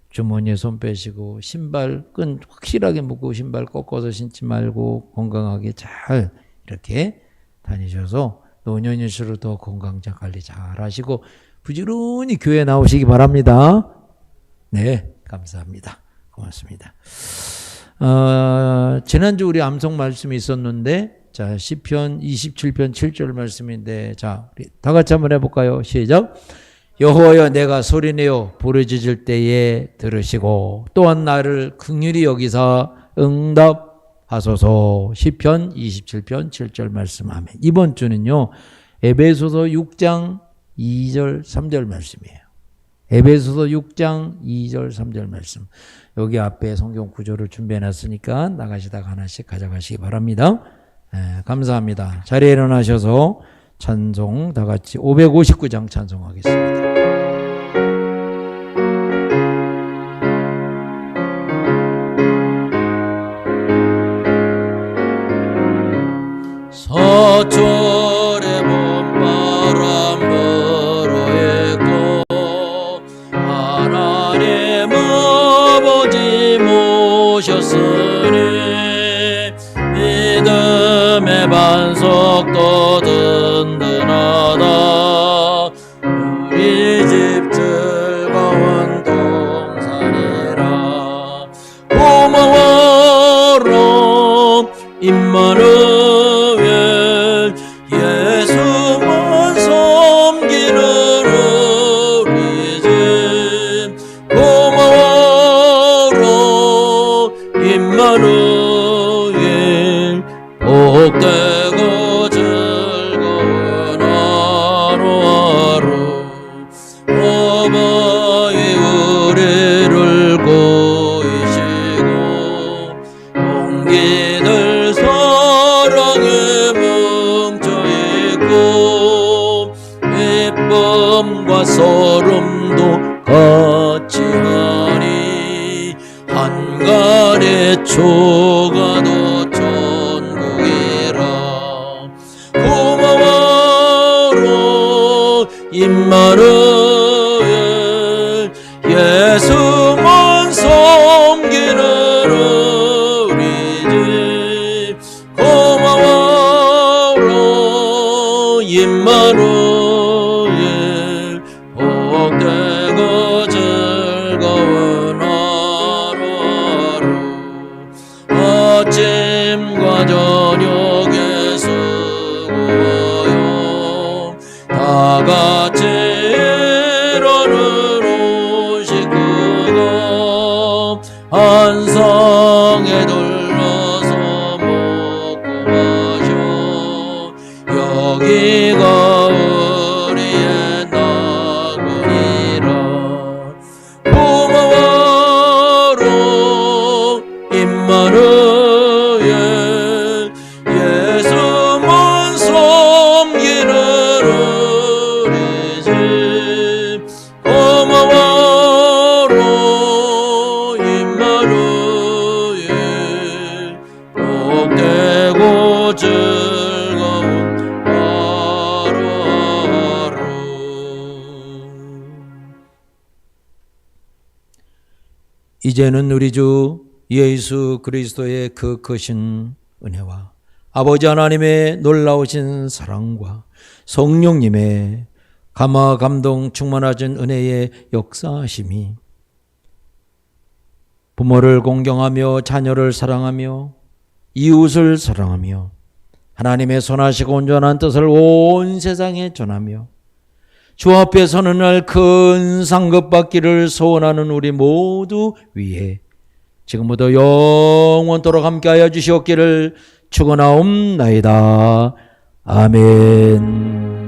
주머니에 손 빼시고, 신발 끈 확실하게 묶고 신발 꺾어서 신지 말고 건강하게 잘 이렇게 다니셔서 노년일수록 더 건강 관리 잘 하시고 부지런히 교회 나오시기 바랍니다. 네, 감사합니다. 고맙습니다. 지난주 우리 암송 말씀이 있었는데, 자, 시편 27편 7절 말씀인데, 자, 우리 다 같이 한번 해볼까요? 시작. 여호와여, 내가 소리내어 부르짖을 때에 들으시고 또한 나를 긍휼히 여기사 응답하소서. 시편 27편 7절 말씀. 아멘. 이번 주는요, 에베소서 6장 2절 3절 말씀이에요. 에베소서 6장 2절 3절 말씀. 여기 앞에 성경 구조를 준비해 놨으니까 나가시다가 하나씩 가져가시기 바랍니다. 감사합니다. 자리에 일어나셔서 찬송 다 같이 559장 찬송하겠습니다. 서철의 봄바람 불어있고 하나님 아버지 모셨으니 믿음의 반석도 든든하다. 우리 집 즐거운 동산이라. 고마워라 임마누엘, 예수만 섬기는 우리 집. 고마워라 임마누엘, 복되고 즐거운 소름도 같이 하리 한간의 초가도 천국이라 고마워로 임마누엘 예수만 섬기는 우리 집 고마워로 임마누엘 복되고 즐거운 하루하루 아침과 저녁에 수고하여 다같이 이루는 식구가 한상에 둘러서 먹고 마셔 여기가 우리의 나군이라 고마워로 임마누엘 예수만 섬기는 우리 집 고마워로 임마누엘 복되고 즐거운 하루하루 이제는 우리 주 예수 그리스도의 그 크신 은혜와 아버지 하나님의 놀라우신 사랑과 성령님의 감화 감동 충만하신 은혜의 역사하심이 부모를 공경하며 자녀를 사랑하며 이웃을 사랑하며 하나님의 선하시고 온전한 뜻을 온 세상에 전하며 주 앞에 서는 날 큰 상급 받기를 소원하는 우리 모두 위에 지금부터 영원토록 함께하여 주시옵기를 축원하옵나이다. 아멘.